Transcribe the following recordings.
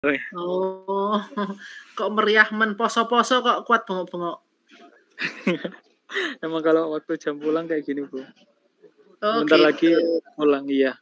Oh, kok meriah men, poso-poso kok kuat bengok-bengok. Emang kalau waktu jam pulang kayak gini, Bu. Oh, Bentar gitu. lagi pulang, iya.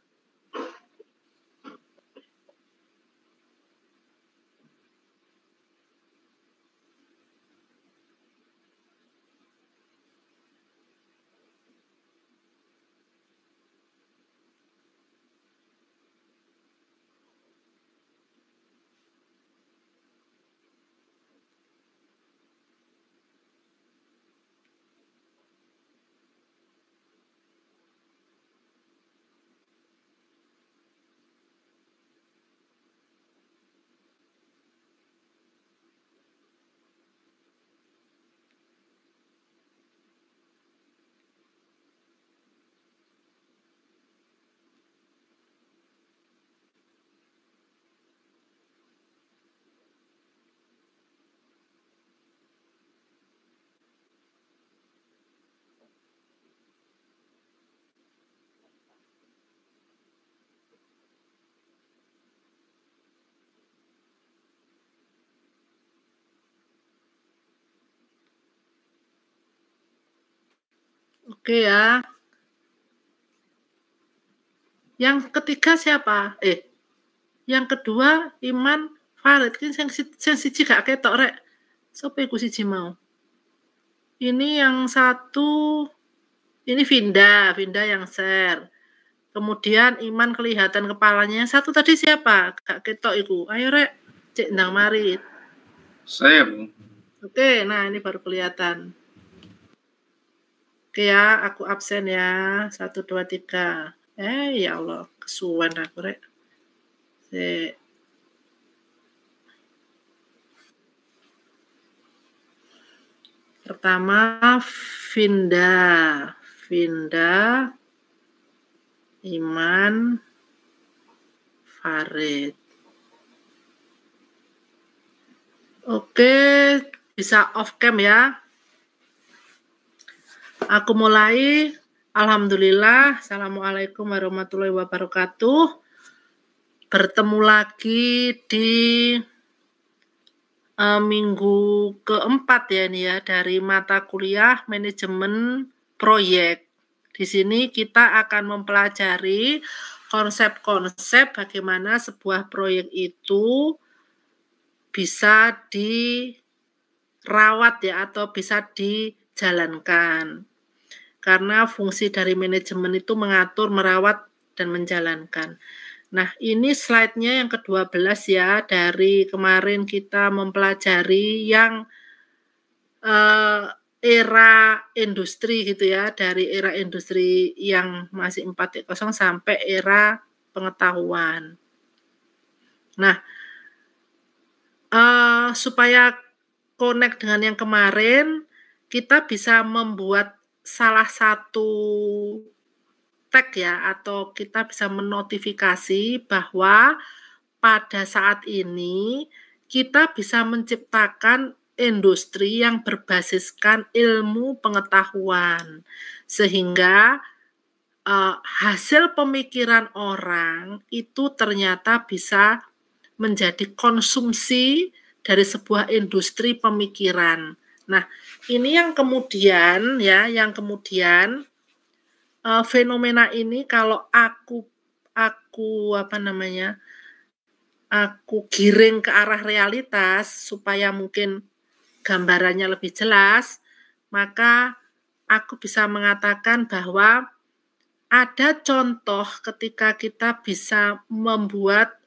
Oke ya. Yang ketiga siapa? Yang kedua Iman Farid. Ki sing siji gak ketok rek. Sopo iku siji mau? Ini yang satu, ini Vinda yang share. Kemudian Iman kelihatan kepalanya. Yang satu tadi siapa? Gak ketok iku. Ayo rek, cek ndang mari. Saya, Bu. Oke, nah ini baru kelihatan. Oke ya, aku absen ya. 1, 2, 3. Ya Allah, kesuwen aku rek. Pertama Vinda, Iman, Farid. Oke, bisa off cam ya. Aku mulai. Alhamdulillah. Assalamualaikum warahmatullahi wabarakatuh. Bertemu lagi di minggu keempat ya ini ya dari mata kuliah manajemen proyek. Di sini kita akan mempelajari konsep-konsep bagaimana sebuah proyek itu bisa dirawat ya atau bisa dijalankan. Karena fungsi dari manajemen itu mengatur, merawat, dan menjalankan. Nah, ini slide-nya yang ke-12 ya, dari kemarin kita mempelajari yang era industri gitu ya, dari era industri yang masih 4.0 sampai era pengetahuan. Nah, supaya connect dengan yang kemarin, kita bisa membuat salah satu tag ya, atau kita bisa menotifikasi bahwa pada saat ini kita bisa menciptakan industri yang berbasiskan ilmu pengetahuan, sehingga hasil pemikiran orang itu ternyata bisa menjadi konsumsi dari sebuah industri pemikiran. Nah, ini yang kemudian ya, fenomena ini kalau aku giring ke arah realitas supaya mungkin gambarannya lebih jelas, maka aku bisa mengatakan bahwa ada contoh ketika kita bisa membuat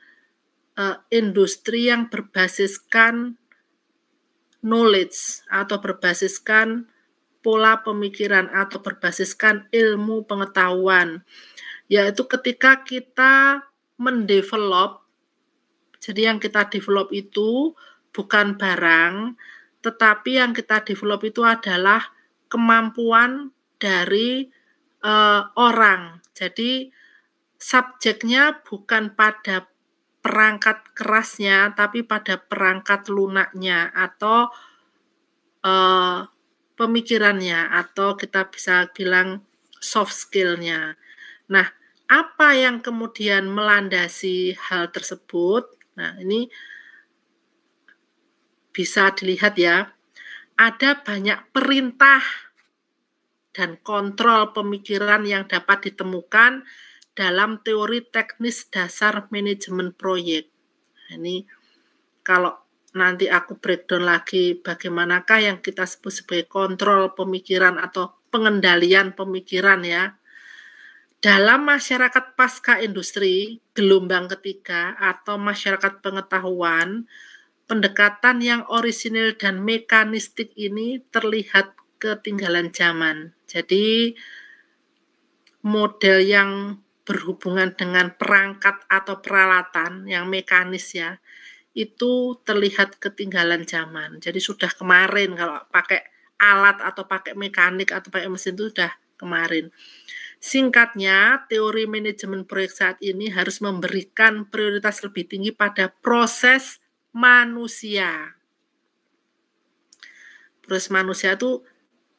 industri yang berbasiskan knowledge atau berbasiskan pola pemikiran atau berbasiskan ilmu pengetahuan, yaitu ketika kita mendevelop, jadi yang kita develop itu bukan barang, tetapi yang kita develop itu adalah kemampuan dari orang. Jadi subjeknya bukan pada perangkat kerasnya, tapi pada perangkat lunaknya atau pemikirannya, atau kita bisa bilang soft skill-nya. Nah, apa yang kemudian melandasi hal tersebut? Nah, ini bisa dilihat ya, ada banyak perintah dan kontrol pemikiran yang dapat ditemukan dalam teori teknis dasar manajemen proyek. Ini kalau nanti aku breakdown lagi bagaimanakah yang kita sebut sebagai kontrol pemikiran atau pengendalian pemikiran ya. Dalam masyarakat pasca industri, gelombang ketiga atau masyarakat pengetahuan, pendekatan yang orisinil dan mekanistik ini terlihat ketinggalan zaman. Jadi model yang berhubungan dengan perangkat atau peralatan yang mekanis ya, itu terlihat ketinggalan zaman. Jadi sudah kemarin kalau pakai alat atau pakai mekanik atau pakai mesin itu sudah kemarin. Singkatnya, teori manajemen proyek saat ini harus memberikan prioritas lebih tinggi pada proses manusia. Proses manusia itu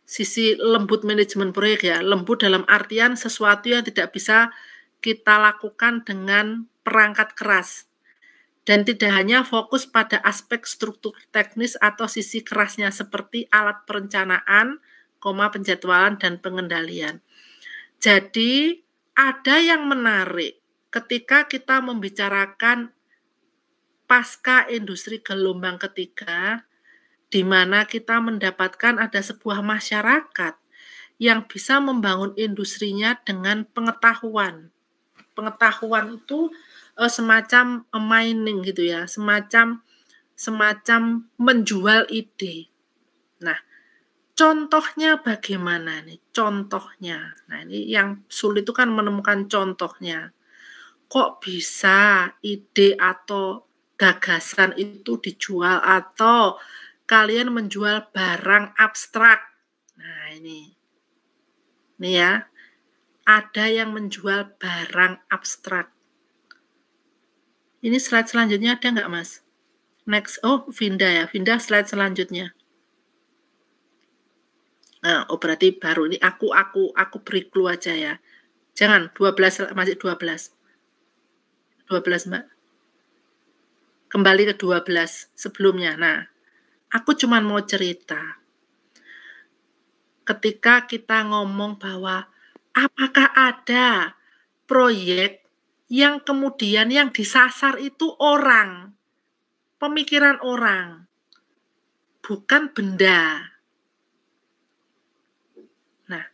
sisi lembut manajemen proyek ya. Lembut dalam artian sesuatu yang tidak bisa kita lakukan dengan perangkat keras. Dan tidak hanya fokus pada aspek struktur teknis atau sisi kerasnya seperti alat perencanaan, penjadwalan, dan pengendalian. Jadi ada yang menarik ketika kita membicarakan pasca industri gelombang ketiga, di mana kita mendapatkan ada sebuah masyarakat yang bisa membangun industrinya dengan pengetahuan. Pengetahuan itu semacam mining gitu ya, semacam menjual ide. Nah, contohnya bagaimana nih? Contohnya. Nah, ini yang sulit itu kan menemukan contohnya. Kok bisa ide atau gagasan itu dijual atau kalian menjual barang abstrak? Nah, ini ya. Ada yang menjual barang abstrak. Ini slide selanjutnya ada nggak, Mas? Next. Oh, Vinda ya. Vinda slide selanjutnya. Nah, berarti baru ini aku beri clue aja ya. Jangan 12, masih 12. 12, Mbak. Kembali ke 12 sebelumnya. Nah, aku cuma mau cerita. Ketika kita ngomong bahwa apakah ada proyek yang kemudian yang disasar itu orang, pemikiran orang, bukan benda. Nah,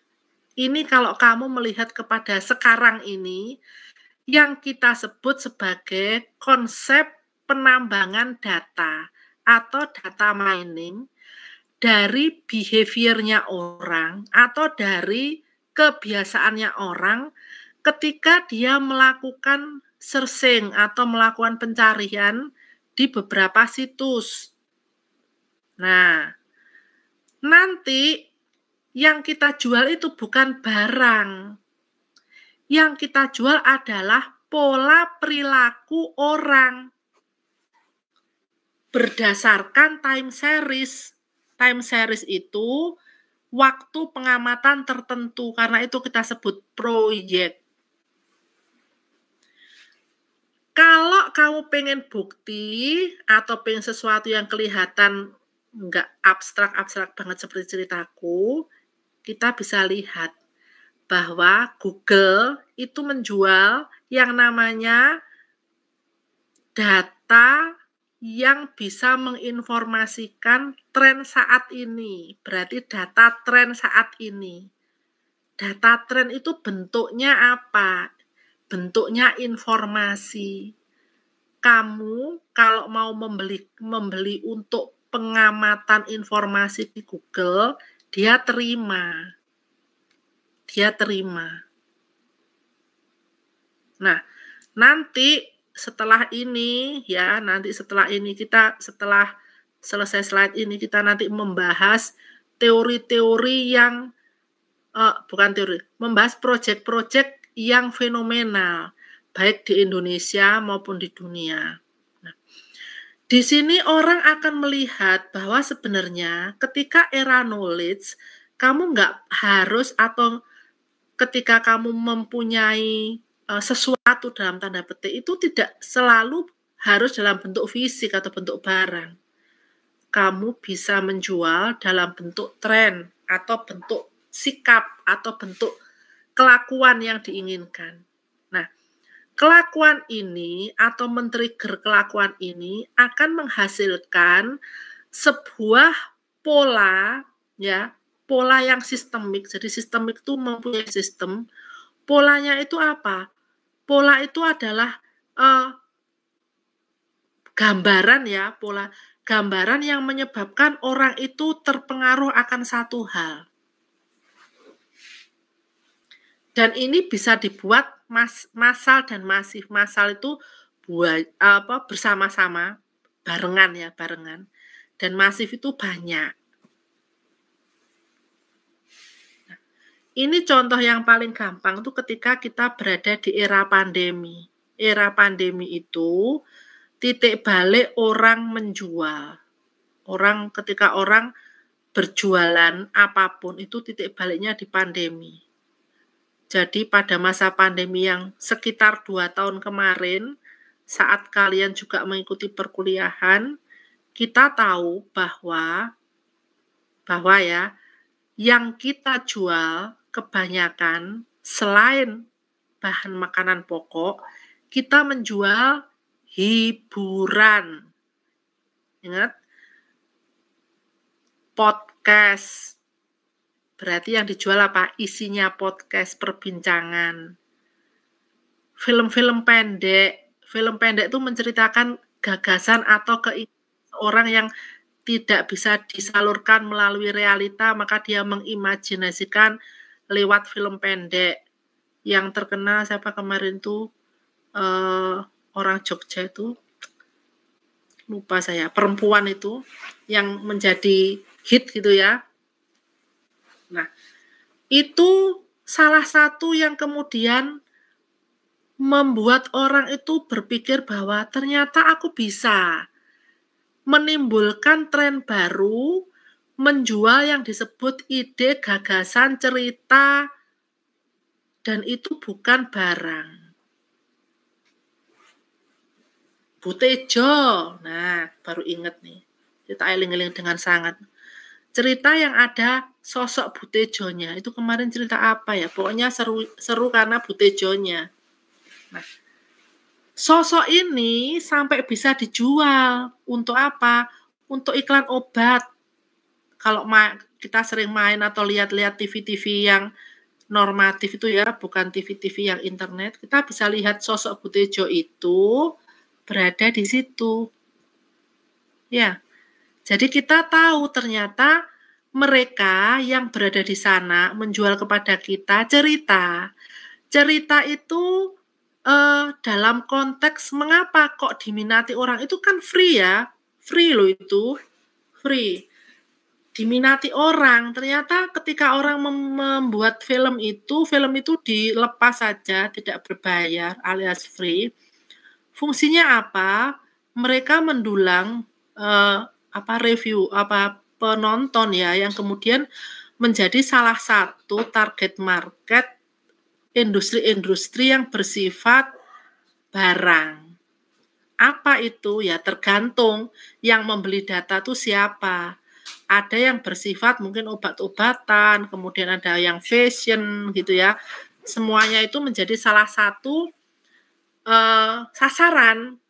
ini kalau kamu melihat kepada sekarang ini, yang kita sebut sebagai konsep penambangan data atau data mining dari behavior-nya orang atau dari kebiasaannya orang ketika dia melakukan searching atau melakukan pencarian di beberapa situs. Nah, nanti yang kita jual itu bukan barang. Yang kita jual adalah pola perilaku orang berdasarkan time series. Time series itu waktu pengamatan tertentu, karena itu kita sebut proyek. Kalau kamu pengen bukti atau pengen sesuatu yang kelihatan nggak abstrak-abstrak banget seperti ceritaku, kita bisa lihat bahwa Google itu menjual yang namanya data yang bisa menginformasikan tren saat ini. Berarti data tren saat ini. Data tren itu bentuknya apa? Bentuknya informasi. Kamu kalau mau membeli untuk pengamatan informasi di Google, dia terima. Nah, nanti setelah ini kita setelah selesai slide ini kita nanti membahas teori-teori yang membahas proyek-proyek yang fenomenal baik di Indonesia maupun di dunia. Nah, di sini orang akan melihat bahwa sebenarnya ketika era knowledge kamu nggak harus atau ketika kamu mempunyai sesuatu dalam tanda petik itu tidak selalu harus dalam bentuk fisik atau bentuk barang. kamu bisa menjual dalam bentuk tren atau bentuk sikap atau bentuk kelakuan yang diinginkan. Nah, kelakuan ini atau men-trigger kelakuan ini akan menghasilkan sebuah pola, ya, pola yang sistemik. Jadi sistemik itu mempunyai sistem. Polanya itu apa? Pola itu adalah gambaran, ya, pola gambaran yang menyebabkan orang itu terpengaruh akan satu hal. Dan ini bisa dibuat massal dan masif. Massal itu bersama-sama, barengan, ya, barengan. Dan masif itu banyak. Nah, ini contoh yang paling gampang itu ketika kita berada di era pandemi. Era pandemi itu titik balik orang menjual. Ketika orang berjualan apapun itu titik baliknya di pandemi. Jadi pada masa pandemi yang sekitar 2 tahun kemarin, saat kalian juga mengikuti perkuliahan, kita tahu bahwa ya, yang kita jual kebanyakan selain bahan makanan pokok, kita menjual hiburan. Ingat, podcast. Berarti yang dijual apa? Isinya podcast, perbincangan. Film-film pendek. Film pendek itu menceritakan gagasan atau keinginan orang yang tidak bisa disalurkan melalui realita, maka dia mengimajinasikan lewat film pendek. Yang terkenal siapa kemarin tuh? Orang Jogja itu, lupa saya, perempuan itu yang menjadi hit gitu ya. Nah, itu salah satu yang kemudian membuat orang itu berpikir bahwa ternyata aku bisa menimbulkan tren baru, menjual yang disebut ide, gagasan, cerita, dan itu bukan barang. Butejo, nah baru inget nih, kita eling-eling dengan sangat. Cerita yang ada sosok Butejonya, itu kemarin cerita apa ya, pokoknya seru karena Butejonya. Nah, sosok ini sampai bisa dijual, untuk apa? Untuk iklan obat. Kalau kita sering main atau lihat-lihat TV-TV yang normatif itu ya, bukan TV-TV yang internet, kita bisa lihat sosok Butejo itu berada di situ. Ya, jadi kita tahu ternyata mereka yang berada di sana menjual kepada kita cerita. Cerita itu dalam konteks mengapa kok diminati orang, itu kan free ya. Free loh itu. Free. Diminati orang. Ternyata ketika orang membuat film itu dilepas saja, tidak berbayar alias free. Fungsinya apa? Mereka mendulang review, penonton ya, yang kemudian menjadi salah satu target market industri-industri yang bersifat barang. Apa itu? Ya tergantung yang membeli data itu siapa. Ada yang bersifat mungkin obat-obatan, kemudian ada yang fashion gitu ya. Semuanya itu menjadi salah satu sasaran.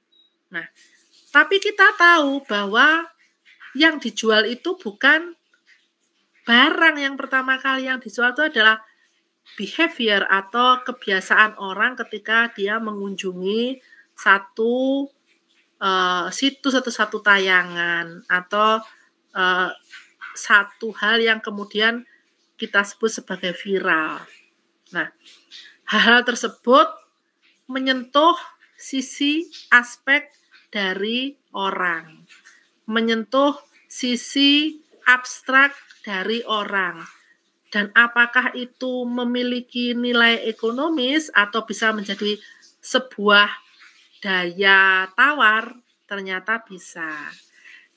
Nah, tapi kita tahu bahwa yang dijual itu bukan barang. Yang pertama kali yang dijual itu adalah behavior atau kebiasaan orang ketika dia mengunjungi satu situs atau satu tayangan atau satu hal yang kemudian kita sebut sebagai viral. Nah, hal-hal tersebut menyentuh sisi aspek dari orang, menyentuh sisi abstrak dari orang, dan apakah itu memiliki nilai ekonomis atau bisa menjadi sebuah daya tawar, ternyata bisa.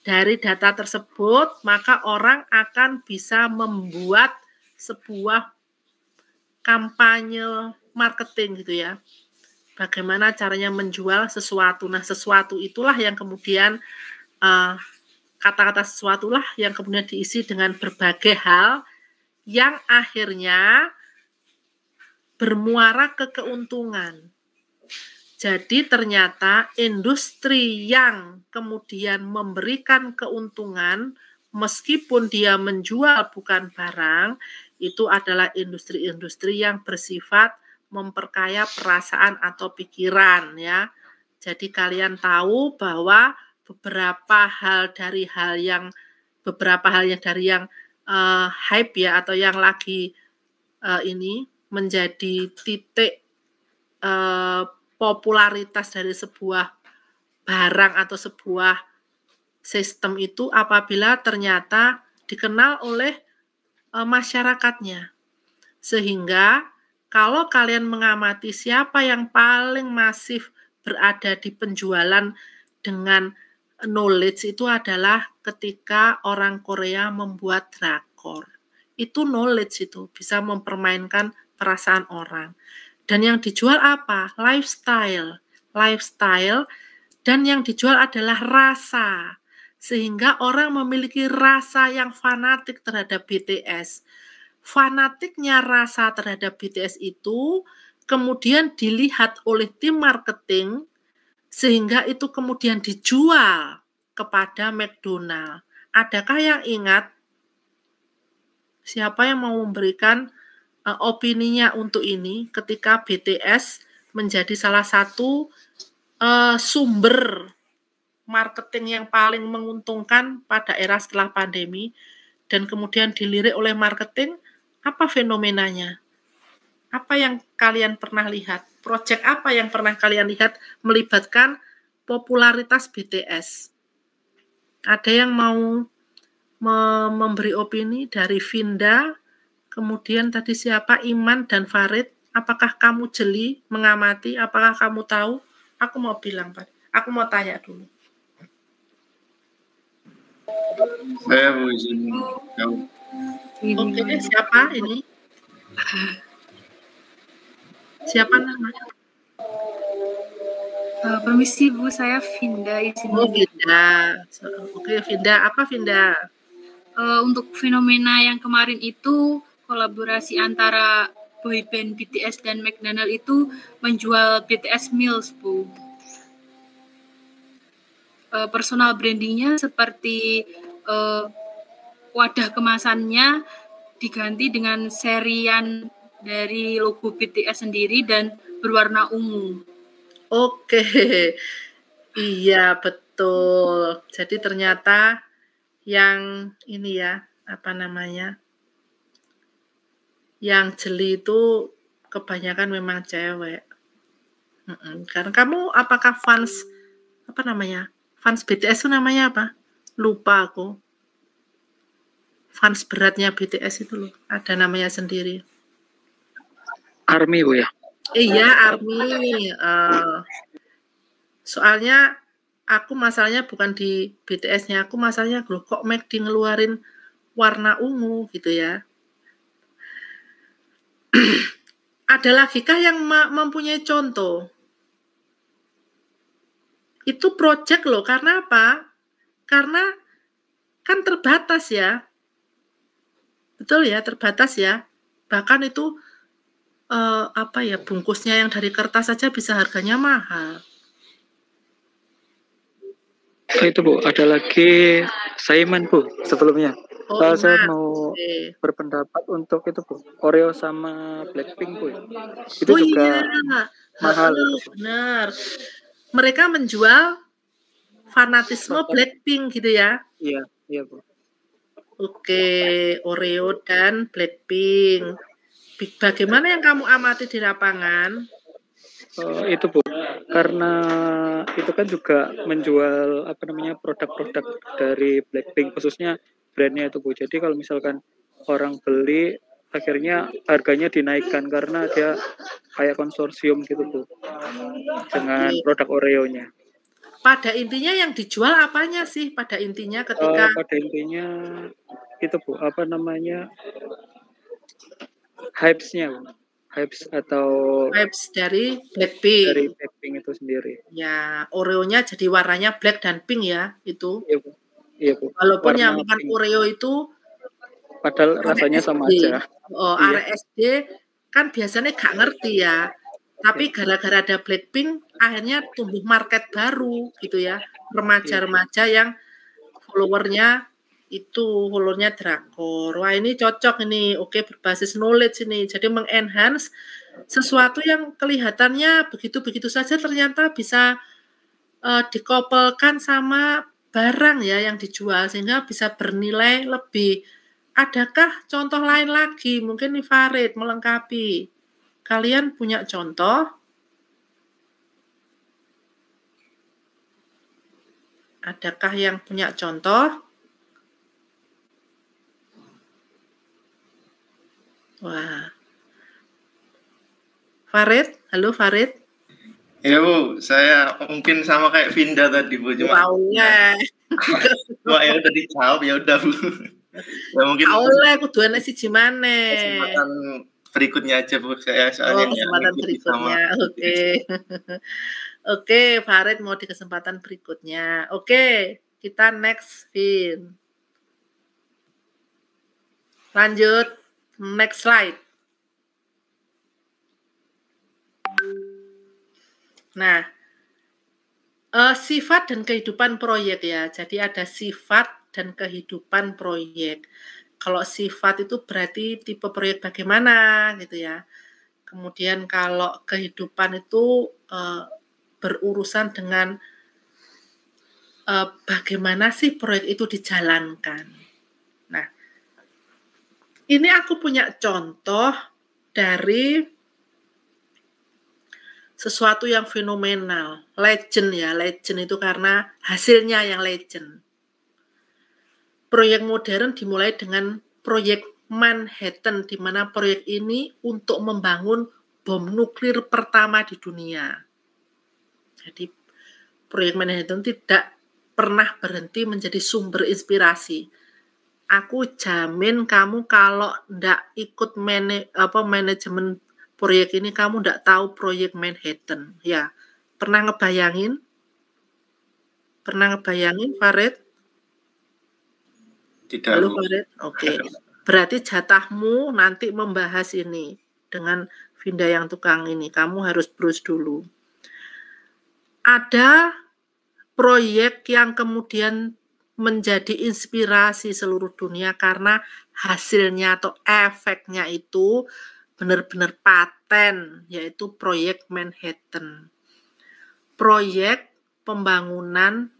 Dari data tersebut, maka orang akan bisa membuat sebuah kampanye marketing gitu ya. Bagaimana caranya menjual sesuatu. Nah, sesuatu itulah yang kemudian kata-kata sesuatu lah yang kemudian diisi dengan berbagai hal yang akhirnya bermuara ke keuntungan. Jadi ternyata industri yang kemudian memberikan keuntungan meskipun dia menjual bukan barang, itu adalah industri-industri yang bersifat memperkaya perasaan atau pikiran ya. Jadi kalian tahu bahwa beberapa hal dari yang hype ya atau yang lagi ini menjadi titik popularitas dari sebuah barang atau sebuah sistem itu apabila ternyata dikenal oleh masyarakatnya. Sehingga kalau kalian mengamati siapa yang paling masif berada di penjualan dengan knowledge itu adalah ketika orang Korea membuat drakor. Itu knowledge, itu bisa mempermainkan perasaan orang. Dan yang dijual apa? Lifestyle, dan yang dijual adalah rasa. Sehingga orang memiliki rasa yang fanatik terhadap BTS. Fanatiknya rasa terhadap BTS itu kemudian dilihat oleh tim marketing sehingga itu kemudian dijual kepada McDonald. Adakah yang ingat siapa yang mau memberikan opininya untuk ini ketika BTS menjadi salah satu sumber marketing yang paling menguntungkan pada era setelah pandemi dan kemudian dilirik oleh marketing? Apa fenomenanya? Apa yang kalian pernah lihat? Proyek apa yang pernah kalian lihat melibatkan popularitas BTS? Ada yang mau memberi opini dari Vinda, kemudian tadi siapa? Iman dan Farid. Apakah kamu jeli mengamati? Apakah kamu tahu? Aku mau bilang, Pak. Aku mau tanya dulu. Saya Bu izin jawab. Oke, siapa ini? Siapa namanya? Permisi Bu, saya Vinda izin. Oh, Vinda. Oke, Vinda. Apa Vinda? Untuk fenomena yang kemarin itu kolaborasi antara boyband BTS dan McDonald itu menjual BTS Meals, Bu. Personal brandingnya seperti wadah kemasannya diganti dengan serian dari logo BTS sendiri dan berwarna ungu. Oke, iya betul. Jadi ternyata yang ini ya, apa namanya, yang jeli itu kebanyakan memang cewek. Karena kamu apakah fans, apa namanya, fans BTS itu namanya apa? Lupa aku. Fans beratnya BTS itu loh, ada namanya sendiri. ARMY Bu ya? Iya, ARMY. Soalnya aku masalahnya bukan di BTS-nya, aku masalahnya loh kok McD ngeluarin warna ungu gitu ya. Ada lagi kah yang mempunyai contoh? Itu project loh, karena apa? Karena kan terbatas ya. Betul ya, terbatas ya. Bahkan itu bungkusnya yang dari kertas saja bisa harganya mahal. Itu Bu, ada lagi Saiman Bu sebelumnya. Saya mau berpendapat untuk itu Bu, Oreo sama Blackpink Bu. Itu juga mahal. Benar. Mereka menjual fanatisme Blackpink gitu ya? Iya Bu. Oke, Oreo dan Blackpink. Bagaimana yang kamu amati di lapangan? Itu Bu, karena itu kan juga menjual produk-produk dari Blackpink, khususnya brandnya itu Bu. Jadi kalau misalkan orang beli, akhirnya harganya dinaikkan karena dia kayak konsorsium gitu Bu, dengan produk Oreo-nya. Pada intinya yang dijual apanya sih? Pada intinya ketika pada intinya itu Bu, hypes-nya Bu. Hypes dari Blackpink. Dari Blackpink itu sendiri. Ya, Oreo-nya jadi warnanya black dan pink ya, itu. Iya Bu. Iya Bu, Walaupun yang warna makan pink. Oreo itu Padahal arek rasanya sama SD. aja. Oh, Iya. arek SD kan biasanya gak ngerti ya. Tapi gara-gara ada Blackpink akhirnya tumbuh market baru gitu ya. Remaja-remaja yang followernya drakor. Wah, ini cocok ini. Oke, berbasis knowledge ini. Jadi mengenhance sesuatu yang kelihatannya begitu-begitu saja ternyata bisa dikoppelkan sama barang ya yang dijual sehingga bisa bernilai lebih. Adakah contoh lain lagi? Mungkin nih Farid melengkapi. Kalian punya contoh? Adakah yang punya contoh? Wah. Farid, halo Farid. Ya Bu, saya mungkin sama kayak Vinda tadi Bu, cuma Oleh. cuma ya udah dijawab ya udah Bu. Ya mungkin Oleh kudu ana siji maneh. kesempatan berikutnya aja Bu, saya soalnya nggak Kesempatan ngikuti sama. berikutnya. Oke. Oke, Farid mau di kesempatan berikutnya. Oke, kita next Vin. Lanjut, next slide. Nah, sifat dan kehidupan proyek ya. Jadi ada sifat dan kehidupan proyek. Kalau sifat itu berarti tipe proyek bagaimana gitu ya. Kemudian kalau kehidupan itu berurusan dengan bagaimana sih proyek itu dijalankan. Nah, ini aku punya contoh dari sesuatu yang fenomenal, legend ya, legend itu karena hasilnya yang legend. Proyek modern dimulai dengan proyek Manhattan, di mana proyek ini untuk membangun bom nuklir pertama di dunia. Jadi proyek Manhattan tidak pernah berhenti menjadi sumber inspirasi. Aku jamin kamu kalau ndak ikut manajemen proyek ini, kamu ndak tahu proyek Manhattan. Ya, pernah ngebayangin? Farid? Tidak Halo Bu. Farid? Oke. Berarti jatahmu nanti membahas ini dengan Vinda yang tukang ini. Kamu harus brus dulu. Ada proyek yang kemudian menjadi inspirasi seluruh dunia karena hasilnya atau efeknya itu benar-benar paten, yaitu proyek Manhattan. Proyek pembangunan,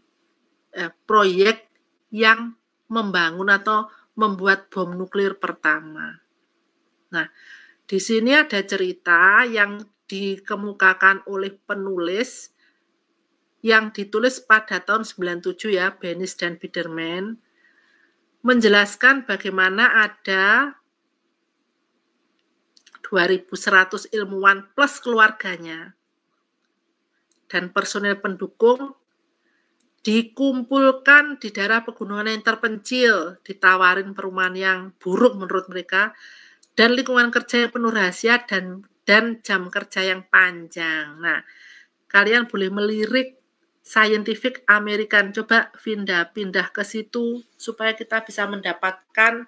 proyek yang membangun atau membuat bom nuklir pertama. Nah, di sini ada cerita yang dikemukakan oleh penulis yang ditulis pada tahun 97 ya, Bennis dan Biderman, menjelaskan bagaimana ada 2.100 ilmuwan plus keluarganya dan personel pendukung dikumpulkan di daerah pegunungan yang terpencil, ditawarin perumahan yang buruk menurut mereka, dan lingkungan kerja yang penuh rahasia dan jam kerja yang panjang. Nah, kalian boleh melirik Scientific American. Coba pindah ke situ supaya kita bisa mendapatkan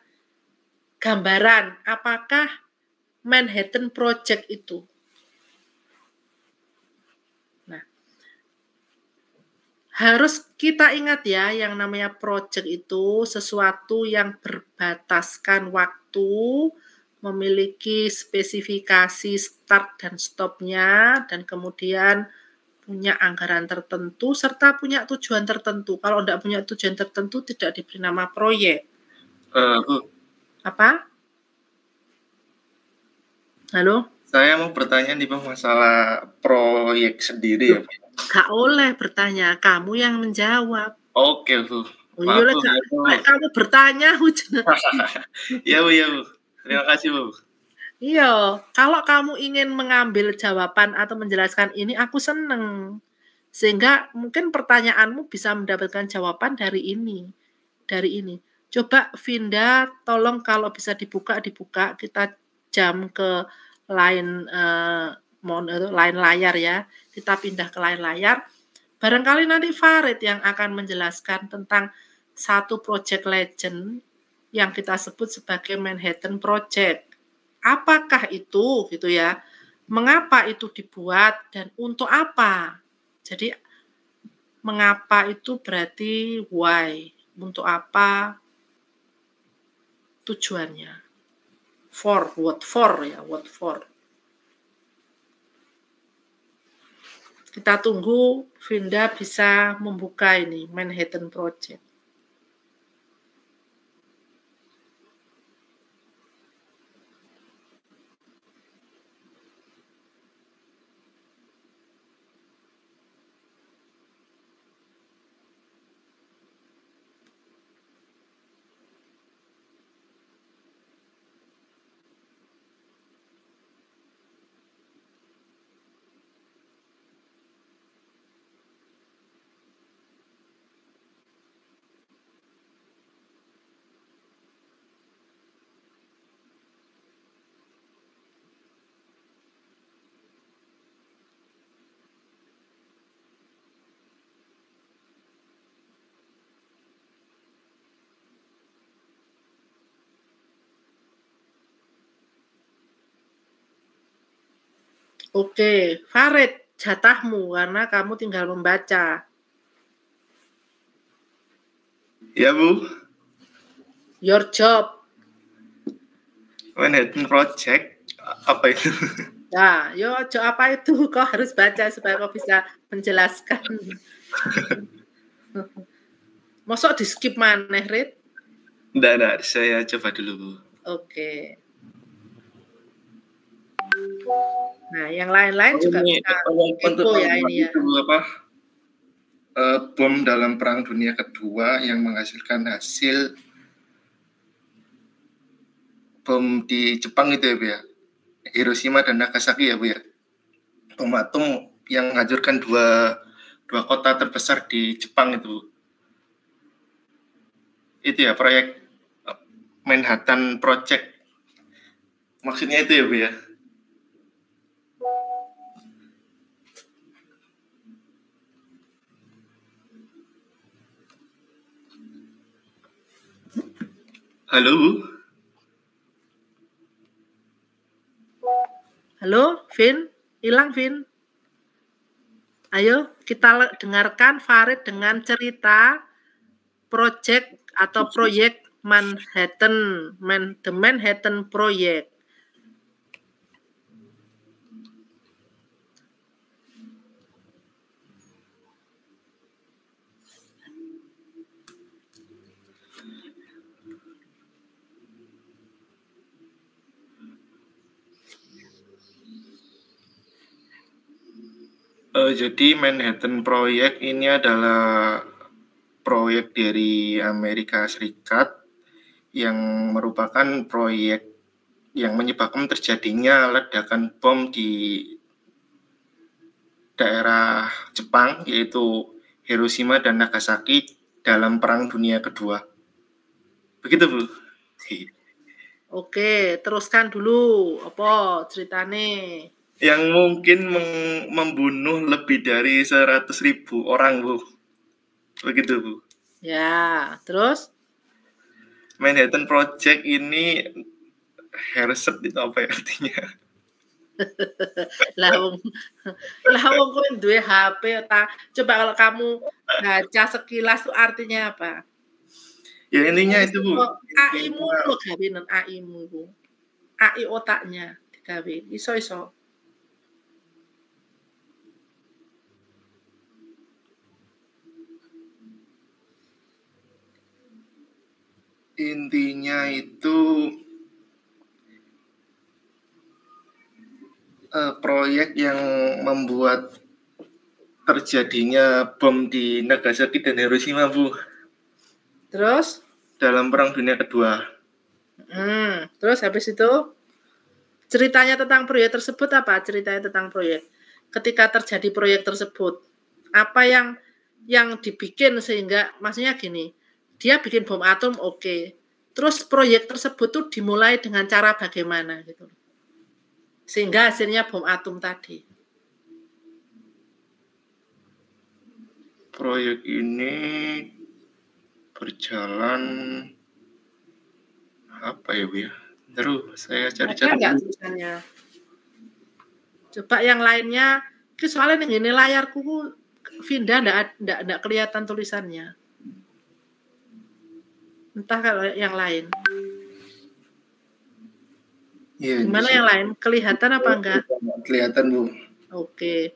gambaran apakah Manhattan Project itu. Nah, harus kita ingat ya, yang namanya project itu sesuatu yang berbataskan waktu, memiliki spesifikasi start dan stopnya, dan kemudian punya anggaran tertentu, serta punya tujuan tertentu. Kalau tidak punya tujuan tertentu, tidak diberi nama proyek. Bu. Apa? Halo? Saya mau bertanya nih Bang, masalah proyek sendiri ya. Gak oleh bertanya, kamu yang menjawab. Oke Bu. Iya, kamu bertanya, ya Bu. Terima kasih Bu. Iya, kalau kamu ingin mengambil jawaban atau menjelaskan ini, aku seneng. Sehingga mungkin pertanyaanmu bisa mendapatkan jawaban dari ini. Coba Vinda, tolong kalau bisa dibuka, kita jam ke lain layar ya. Kita pindah ke lain layar. Barangkali nanti Farid yang akan menjelaskan tentang satu project legend yang kita sebut sebagai Manhattan Project. Apakah itu gitu ya? Mengapa itu dibuat dan untuk apa? Jadi mengapa itu berarti why, untuk apa, tujuannya. For, what for ya, what for. Kita tunggu Vinda bisa membuka ini Manhattan Project. Oke, Farid, jatahmu karena kamu tinggal membaca. Ya, Bu. Your job. Manhattan Project apa itu? Nah, yo apa itu? Kau harus baca supaya kau bisa menjelaskan. Mosok di skip maneh, Rit? Enggak, saya coba dulu, Bu. Oke. Nah, yang lain-lain juga bisa kepo ya ini ya. Bom dalam Perang Dunia Kedua yang menghasilkan hasil bom di Jepang itu ya, Bu ya. Hiroshima dan Nagasaki ya, Bu ya. Bom atom yang menghancurkan dua kota terbesar di Jepang itu, Bu. Itu ya proyek Manhattan Project. Maksudnya itu ya, Bu ya. Halo, Bu. Halo, Vin? Hilang, Vin? Ayo, kita dengarkan Farid dengan cerita project atau proyek Manhattan, The Manhattan Project. Jadi Manhattan Project ini adalah proyek dari Amerika Serikat yang merupakan proyek yang menyebabkan terjadinya ledakan bom di daerah Jepang, yaitu Hiroshima dan Nagasaki dalam Perang Dunia Kedua. Begitu, Bu. Oke, teruskan dulu. Apa ceritane? Yang mungkin membunuh lebih dari 100.000 orang, Bu. Begitu, Bu. Ya, terus? Manhattan Project ini Herset itu apa ya artinya? lah wong kowe duwe HP ta. Coba kalau kamu baca sekilas tuh artinya apa? Ya intinya itu, Bu. AI-mu lo gawe AI-mu iku. AI otaknya digawe. Iso-iso. Intinya itu proyek yang membuat terjadinya bom di Nagasaki dan Hiroshima, Bu. Terus? Dalam Perang Dunia Kedua. Terus habis itu ceritanya tentang proyek tersebut apa? Ceritanya tentang proyek. Ketika terjadi proyek tersebut, apa yang dibikin sehingga maksudnya gini, dia bikin bom atom oke. Terus proyek tersebut tuh dimulai dengan cara bagaimana gitu. Sehingga hasilnya bom atom tadi. Proyek ini berjalan apa ya Bu ya? Terus saya Ada cari-cari nggak dulu. tulisannya? Coba yang lainnya. Ini soalnya ini layarku Vinda nggak kelihatan tulisannya. Entah kalau yang lain. Iya, Gimana yang lain? Kelihatan apa enggak? kelihatan Bu. Oke.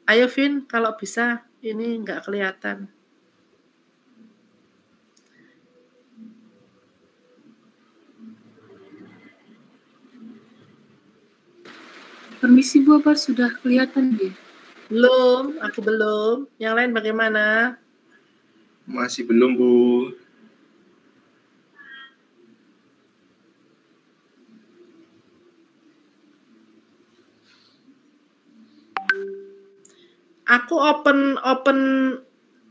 Ayo Vin, kalau bisa ini enggak kelihatan. Permisi Bu, apa sudah kelihatan ya? Belum, aku belum. Yang lain bagaimana? Masih belum Bu. Aku open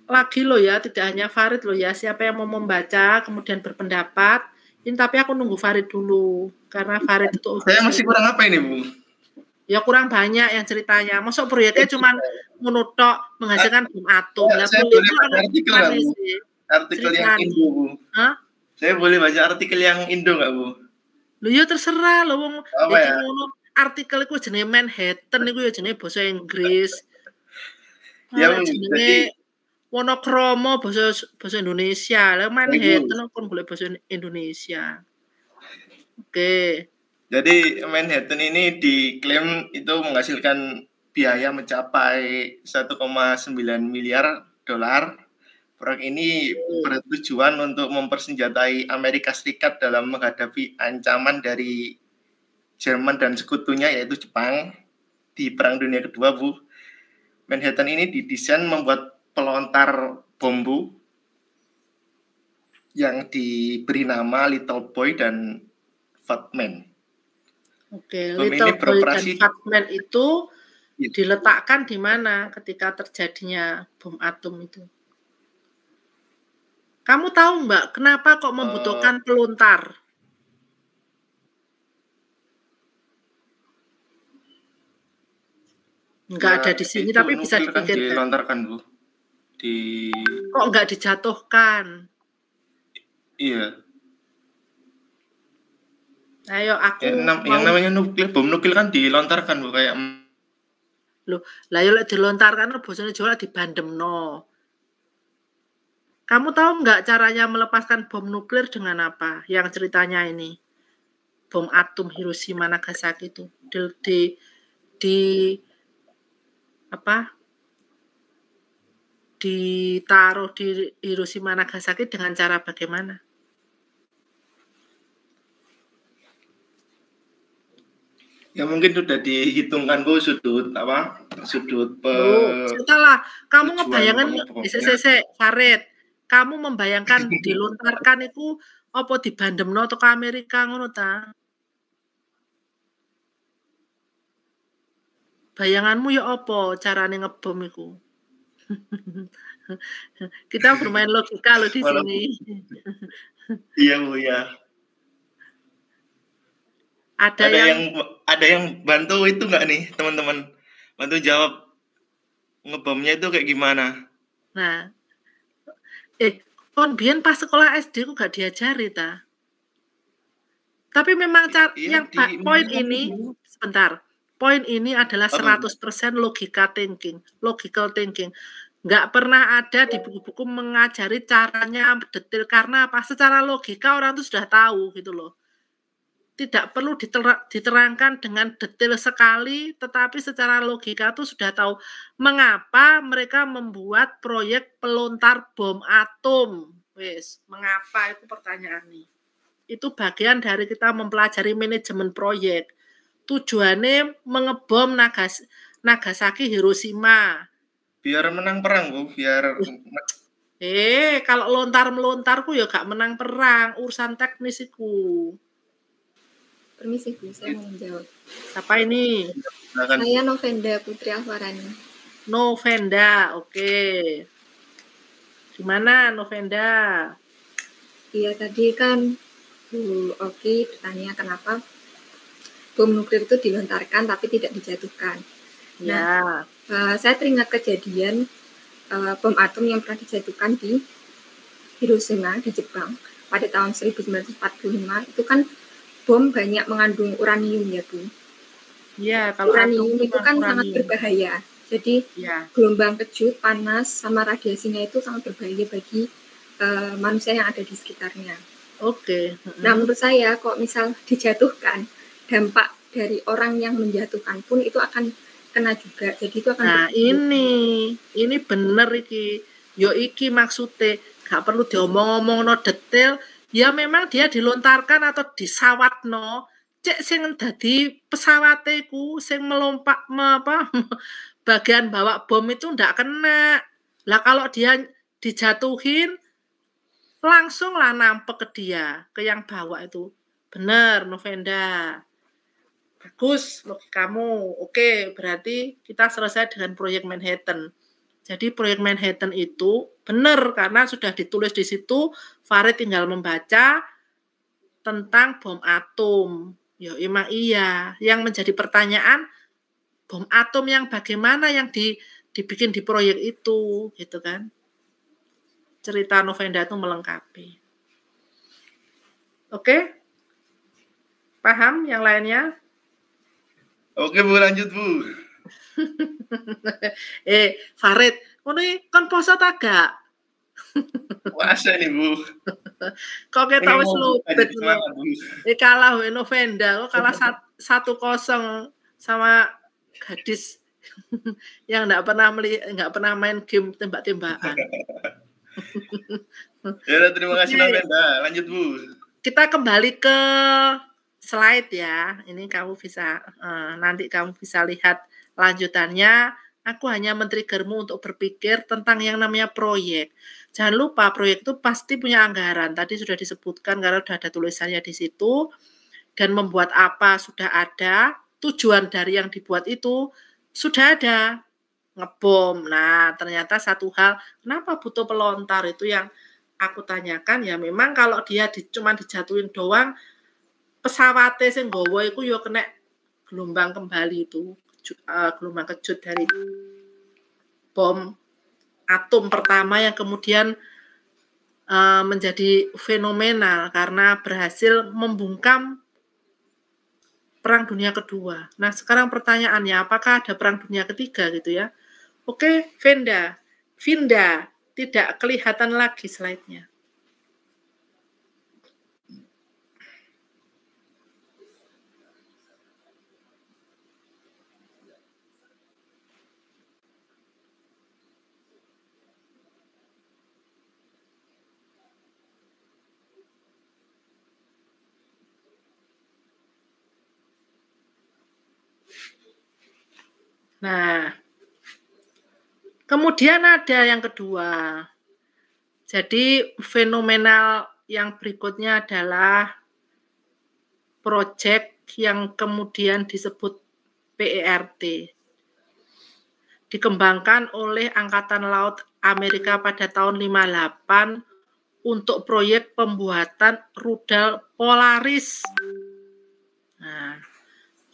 lagi loh ya, tidak hanya Farid loh ya. Siapa yang mau membaca kemudian berpendapat. Ini tapi aku nunggu Farid dulu karena Farid itu Saya masih kurang apa ini Bu? ya kurang banyak yang ceritanya. Masuk proyeknya cuma menutok menghasilkan bom atom. Lah Saya boleh baca artikel nggak Bu? Artikel yang Indo Bu. Hah? Saya boleh baca artikel yang Indo nggak Bu? Lho ya terserah lho wong Apa iki ya? ngono artikel iku jenenge Manhattan iku ya jenenge basa Inggris. Ya Nek Bu, jenenge jadi Wonokromo basa Indonesia. Lah Manhattan kon golek basa Indonesia. Oke. jadi Manhattan ini diklaim itu menghasilkan biaya mencapai 1,9 miliar dolar. Proyek ini bertujuan untuk mempersenjatai Amerika Serikat dalam menghadapi ancaman dari Jerman dan sekutunya yaitu Jepang di Perang Dunia Kedua, Bu. Manhattan ini didesain membuat pelontar bom yang diberi nama Little Boy dan Fat Man. Oke, Bom Little ini Boy dan beroperasi Fat Man itu Ya. diletakkan di mana ketika terjadinya bom atom itu? Kamu tahu Mbak, kenapa kok membutuhkan pelontar? Nggak ada di sini, tapi bisa kan dipikirkan. dilontarkan, Bu. Kok nggak dijatuhkan? Iya. Ayo aku Yang namanya nuklir, bom nuklir kan dilontarkan, Bu, kayak loh, lah yo lek dilontarkan bosone Jawa dibandemno. Kamu tahu nggak caranya melepaskan bom nuklir dengan apa? Yang ceritanya ini. Bom atom Hiroshima Nagasaki itu ditaruh di Hiroshima Nagasaki dengan cara bagaimana? ya mungkin sudah dihitungkan Bu sudut setelah kamu ngebayangkan Farid, kamu membayangkan dilontarkan itu apa dibandemno atau ke Amerika ngono ta? Bayanganmu ya apa carane ngebom iku? Kita bermain logika loh di sini. Iya Bu ya. Ada yang bantu itu nggak nih teman-teman? Bantu jawab ngebomnya itu kayak gimana? Nah, kon biyen pas sekolah SD ku gak diajari ta. Tapi memang poin ini sebentar. Poin ini adalah 100% logical thinking. Nggak pernah ada di buku-buku mengajari caranya detail karena apa? Secara logika orang itu sudah tahu gitu loh. Tidak perlu diterangkan dengan detail sekali, tetapi secara logika itu sudah tahu mengapa mereka membuat proyek pelontar bom atom. Wes, mengapa itu pertanyaannya. Itu bagian dari kita mempelajari manajemen proyek. Tujuannya mengebom Nagasaki Hiroshima. Biar menang perang, Bu, biar kalau melontarku ya gak menang perang, urusan teknis iku. Permisi Bu, saya mau menjawab. Siapa ini? Saya Novenda Putri Alfarani. Novenda, oke. Gimana Novenda? Iya, tadi kan Bu Oki bertanya kenapa bom nuklir itu dilontarkan tapi tidak dijatuhkan. Ya. Nah, saya teringat kejadian bom atom yang pernah dijatuhkan di Hiroshima di Jepang pada tahun 1945 itu kan bom banyak mengandung uranium ya Bu. Ya, kalau Uranium atom itu kan sangat uranium. berbahaya. Jadi Ya, gelombang kejut, panas, sama radiasinya itu sangat berbahaya bagi manusia yang ada di sekitarnya. oke. Nah, menurut saya kok misal dijatuhkan, dampak dari orang yang menjatuhkan pun itu akan kena juga. Jadi itu akan Nah, berpengaruh. ini bener iki. Yo iki maksudnya gak perlu diomong-omong no detail. Ya memang dia dilontarkan atau disawatno. Cek sing dadi pesawate ku sing melompat bagian bawah bom itu ndak kena. Lah kalau dia dijatuhin langsung lah nampek ke dia, ke yang bawa itu. Bener, Novenda. Bagus logikamu. Oke, berarti kita selesai dengan proyek Manhattan. Jadi proyek Manhattan itu benar karena sudah ditulis di situ, Farid tinggal membaca tentang bom atom. Ya emang iya. Yang menjadi pertanyaan, bom atom yang bagaimana yang dibikin di proyek itu, gitu kan. Cerita Novenda itu melengkapi. Oke? Paham yang lainnya? Oke Bu, lanjut Bu. Farid, ini kan poso ta gak? Puasa nih Bu. Kok kita wis lupet semangat Bu. kalah Novenda, kok kalah 1-0 sama gadis yang nggak pernah main game tembak-tembakan. Ya, terima kasih Novenda. Lanjut Bu. Kita kembali ke slide ya. Ini kamu bisa nanti kamu bisa lihat lanjutannya. Aku hanya men-triggermu untuk berpikir tentang yang namanya proyek. Jangan lupa proyek itu pasti punya anggaran. Tadi sudah disebutkan karena sudah ada tulisannya di situ. Dan membuat apa sudah ada. Tujuan dari yang dibuat itu sudah ada. Ngebom. Nah, ternyata satu hal, kenapa butuh pelontar itu yang aku tanyakan ya memang kalau dia cuma dijatuhin doang pesawatnya sing nggawa iku ya kena gelombang kembali itu gelombang kejut dari bom atom pertama yang kemudian menjadi fenomenal karena berhasil membungkam Perang Dunia Kedua. Nah, sekarang pertanyaannya apakah ada Perang Dunia Ketiga gitu ya? Oke, Vinda, tidak kelihatan lagi slide-nya. Nah, kemudian ada yang kedua. Jadi fenomenal yang berikutnya adalah proyek yang kemudian disebut PERT. Dikembangkan oleh Angkatan Laut Amerika pada tahun 58 untuk proyek pembuatan rudal Polaris. Nah,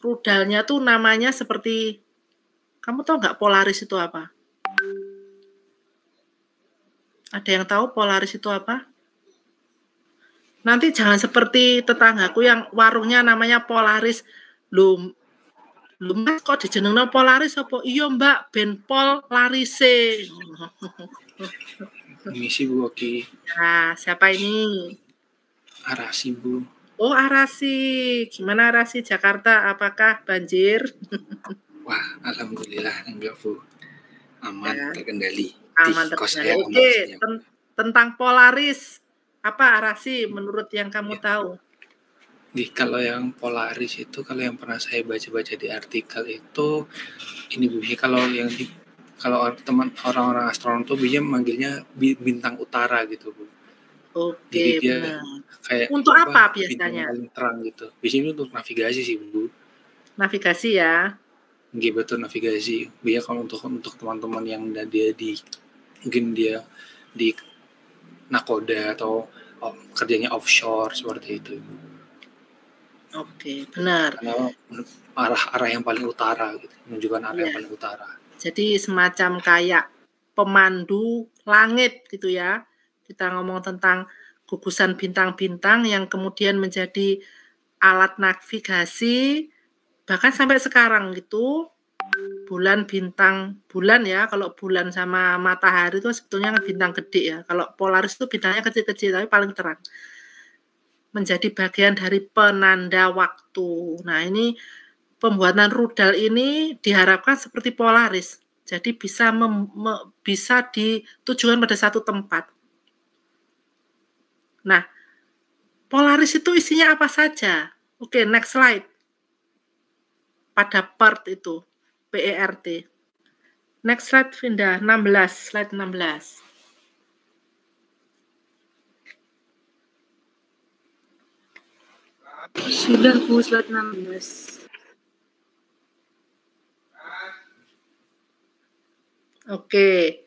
rudalnya tuh namanya seperti, kamu tahu nggak Polaris itu apa? Ada yang tahu Polaris itu apa? Nanti jangan seperti tetanggaku yang warungnya namanya Polaris. Lu Mas kok dijenengno Polaris apa? Iya Mbak, ben Pol Larise. Misi Bu Oki. Nah, siapa ini? Arasi Bu. Oh, Arasi. Gimana Arasi Jakarta? Apakah banjir? Wah, alhamdulillah enggak Bu. Aman, Ya. terkendali. Aman terkendali. Oke, tentang Polaris. Apa Arasi menurut yang kamu tahu? Kalau yang Polaris itu, kalau yang pernah saya baca-baca di artikel itu, ini Bu, kalau yang kalau teman orang-orang astronom tuh biasanya manggilnya bintang utara gitu Bu. Oke, jadi dia benar. Kayak untuk apa biasanya? Paling terang gitu. Biasanya untuk navigasi sih Bu. Navigasi ya. Iya betul, navigasi. Biar kalau untuk teman-teman yang dia mungkin dia di nakoda atau kerjanya offshore seperti itu. Oke, benar. Karena arah yang paling utara gitu, menunjukkan arah yang paling utara. Jadi semacam kayak pemandu langit gitu ya. kita ngomong tentang gugusan bintang-bintang yang kemudian menjadi alat navigasi, bahkan sampai sekarang gitu, bulan, bintang, bulan ya, kalau bulan sama matahari itu sebetulnya bintang gede ya, kalau Polaris itu bintangnya kecil-kecil tapi paling terang, menjadi bagian dari penanda waktu. Nah, ini pembuatan rudal ini diharapkan seperti Polaris, jadi bisa bisa ditujukan pada satu tempat. Nah, Polaris itu isinya apa saja? Oke, next slide. Pada PERT itu, PERT. Next slide, Vinda, 16, slide 16. Sudah Bu, slide 16. Oke.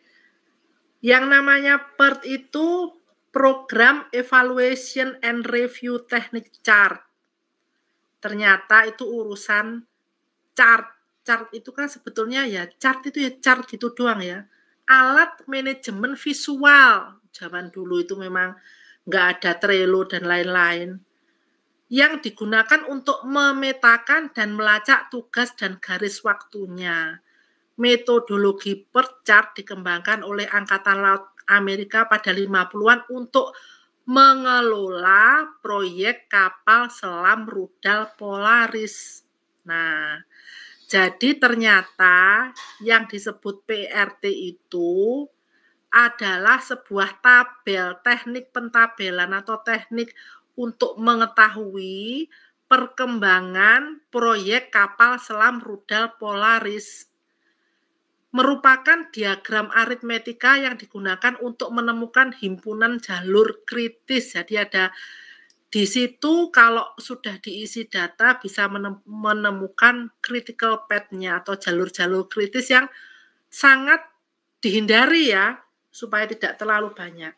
Yang namanya PERT itu Program Evaluation and Review Technique Chart. Ternyata itu urusan chart. Chart itu kan sebetulnya ya, chart itu ya chart gitu doang ya. Alat manajemen visual. Zaman dulu itu memang nggak ada Trello dan lain-lain. Yang digunakan untuk memetakan dan melacak tugas dan garis waktunya. Metodologi PERT chart dikembangkan oleh Angkatan Laut Amerika pada 50-an untuk mengelola proyek kapal selam rudal Polaris. Nah, jadi ternyata yang disebut PRT itu adalah sebuah tabel, teknik pentabelan atau teknik untuk mengetahui perkembangan proyek kapal selam rudal Polaris. Merupakan diagram aritmetika yang digunakan untuk menemukan himpunan jalur kritis. Jadi ada di situ kalau sudah diisi data bisa menemukan critical path-nya atau jalur-jalur kritis yang sangat dihindari ya, supaya tidak terlalu banyak.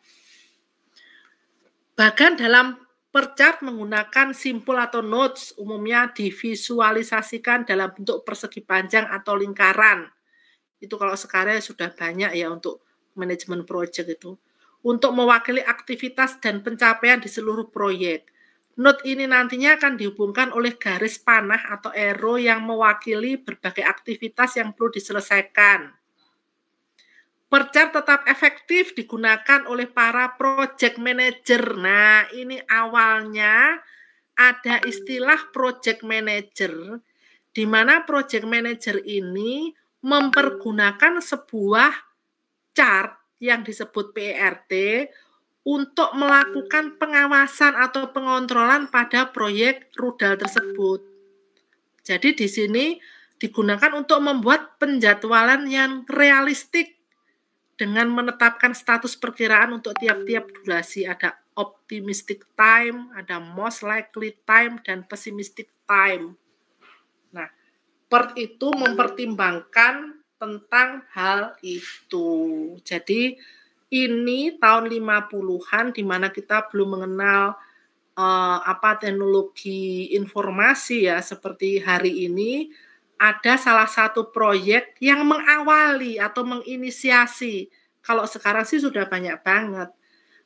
Bahkan dalam PERT chart menggunakan simpul atau nodes, umumnya divisualisasikan dalam bentuk persegi panjang atau lingkaran. Itu kalau sekarang sudah banyak ya untuk manajemen proyek itu. Untuk mewakili aktivitas dan pencapaian di seluruh proyek. Node ini nantinya akan dihubungkan oleh garis panah atau arrow yang mewakili berbagai aktivitas yang perlu diselesaikan. PERT chart tetap efektif digunakan oleh para project manager. Nah, ini awalnya ada istilah project manager, di mana project manager ini mempergunakan sebuah chart yang disebut PERT untuk melakukan pengawasan atau pengontrolan pada proyek rudal tersebut. Jadi di sini digunakan untuk membuat penjadwalan yang realistik dengan menetapkan status perkiraan untuk tiap-tiap durasi. Ada optimistic time, ada most likely time, dan pessimistic time. Nah, PERT itu mempertimbangkan tentang hal itu. Jadi ini tahun 50-an di mana kita belum mengenal teknologi informasi ya seperti hari ini. Ada salah satu proyek yang mengawali atau menginisiasi. Kalau sekarang sih sudah banyak banget.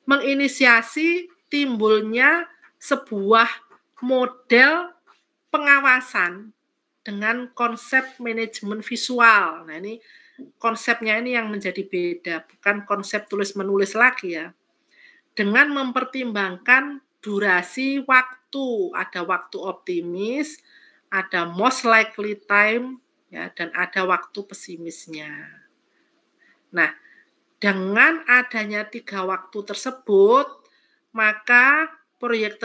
Menginisiasi timbulnya sebuah model pengawasan dengan konsep manajemen visual. Nah, ini konsepnya ini yang menjadi beda, bukan konsep tulis-menulis lagi ya. Dengan mempertimbangkan durasi waktu, ada waktu optimis, ada most likely time, ya, dan ada waktu pesimisnya. Nah, dengan adanya 3 waktu tersebut, maka proyek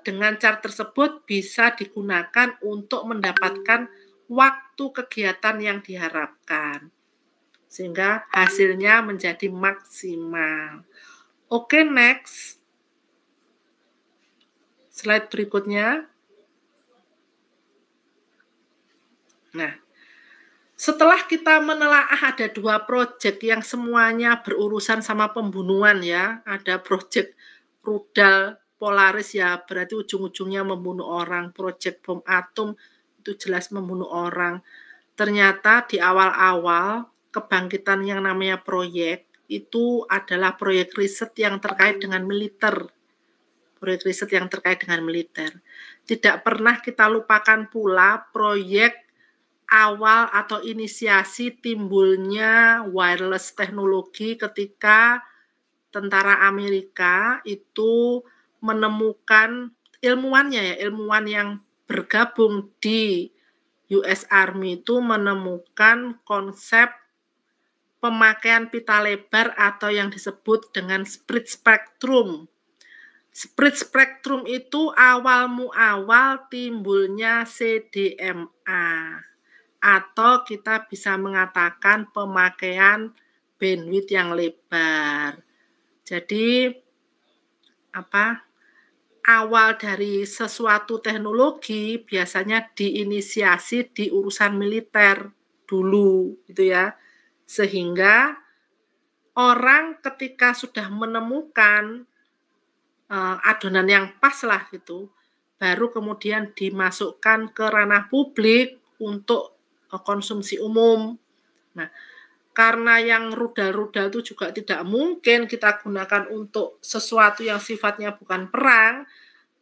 dengan chart tersebut bisa digunakan untuk mendapatkan waktu kegiatan yang diharapkan. Sehingga hasilnya menjadi maksimal. Oke, next. Slide berikutnya. Nah, setelah kita menelaah ada 2 proyek yang semuanya berurusan sama pembunuhan ya. Ada proyek rudal Polaris ya, berarti ujung-ujungnya membunuh orang. Proyek bom atom itu jelas membunuh orang. Ternyata di awal-awal kebangkitan yang namanya proyek, itu adalah proyek riset yang terkait dengan militer. Proyek riset yang terkait dengan militer. Tidak pernah kita lupakan pula proyek awal atau inisiasi timbulnya wireless teknologi ketika tentara Amerika itu menemukan ilmuwan yang bergabung di US Army itu menemukan konsep pemakaian pita lebar atau yang disebut dengan spread spectrum. Spread spectrum itu awal timbulnya CDMA atau kita bisa mengatakan pemakaian bandwidth yang lebar. Jadi awal dari sesuatu teknologi biasanya diinisiasi di urusan militer dulu gitu ya. Sehingga orang ketika sudah menemukan adonan yang pas lah gitu, baru kemudian dimasukkan ke ranah publik untuk konsumsi umum. Nah, karena yang rudal-rudal itu juga tidak mungkin kita gunakan untuk sesuatu yang sifatnya bukan perang,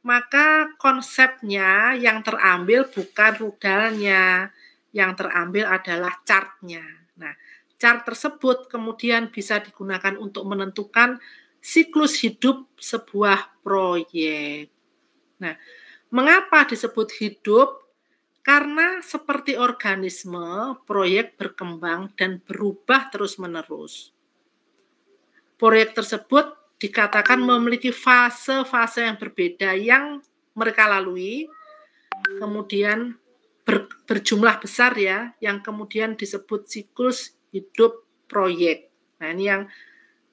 maka konsepnya yang terambil bukan rudalnya, yang terambil adalah chartnya. Nah, chart tersebut kemudian bisa digunakan untuk menentukan siklus hidup sebuah proyek. Nah, mengapa disebut hidup? Karena seperti organisme, proyek berkembang dan berubah terus-menerus. Proyek tersebut dikatakan memiliki fase-fase yang berbeda yang mereka lalui, kemudian berjumlah besar ya, yang kemudian disebut siklus hidup proyek. Nah, ini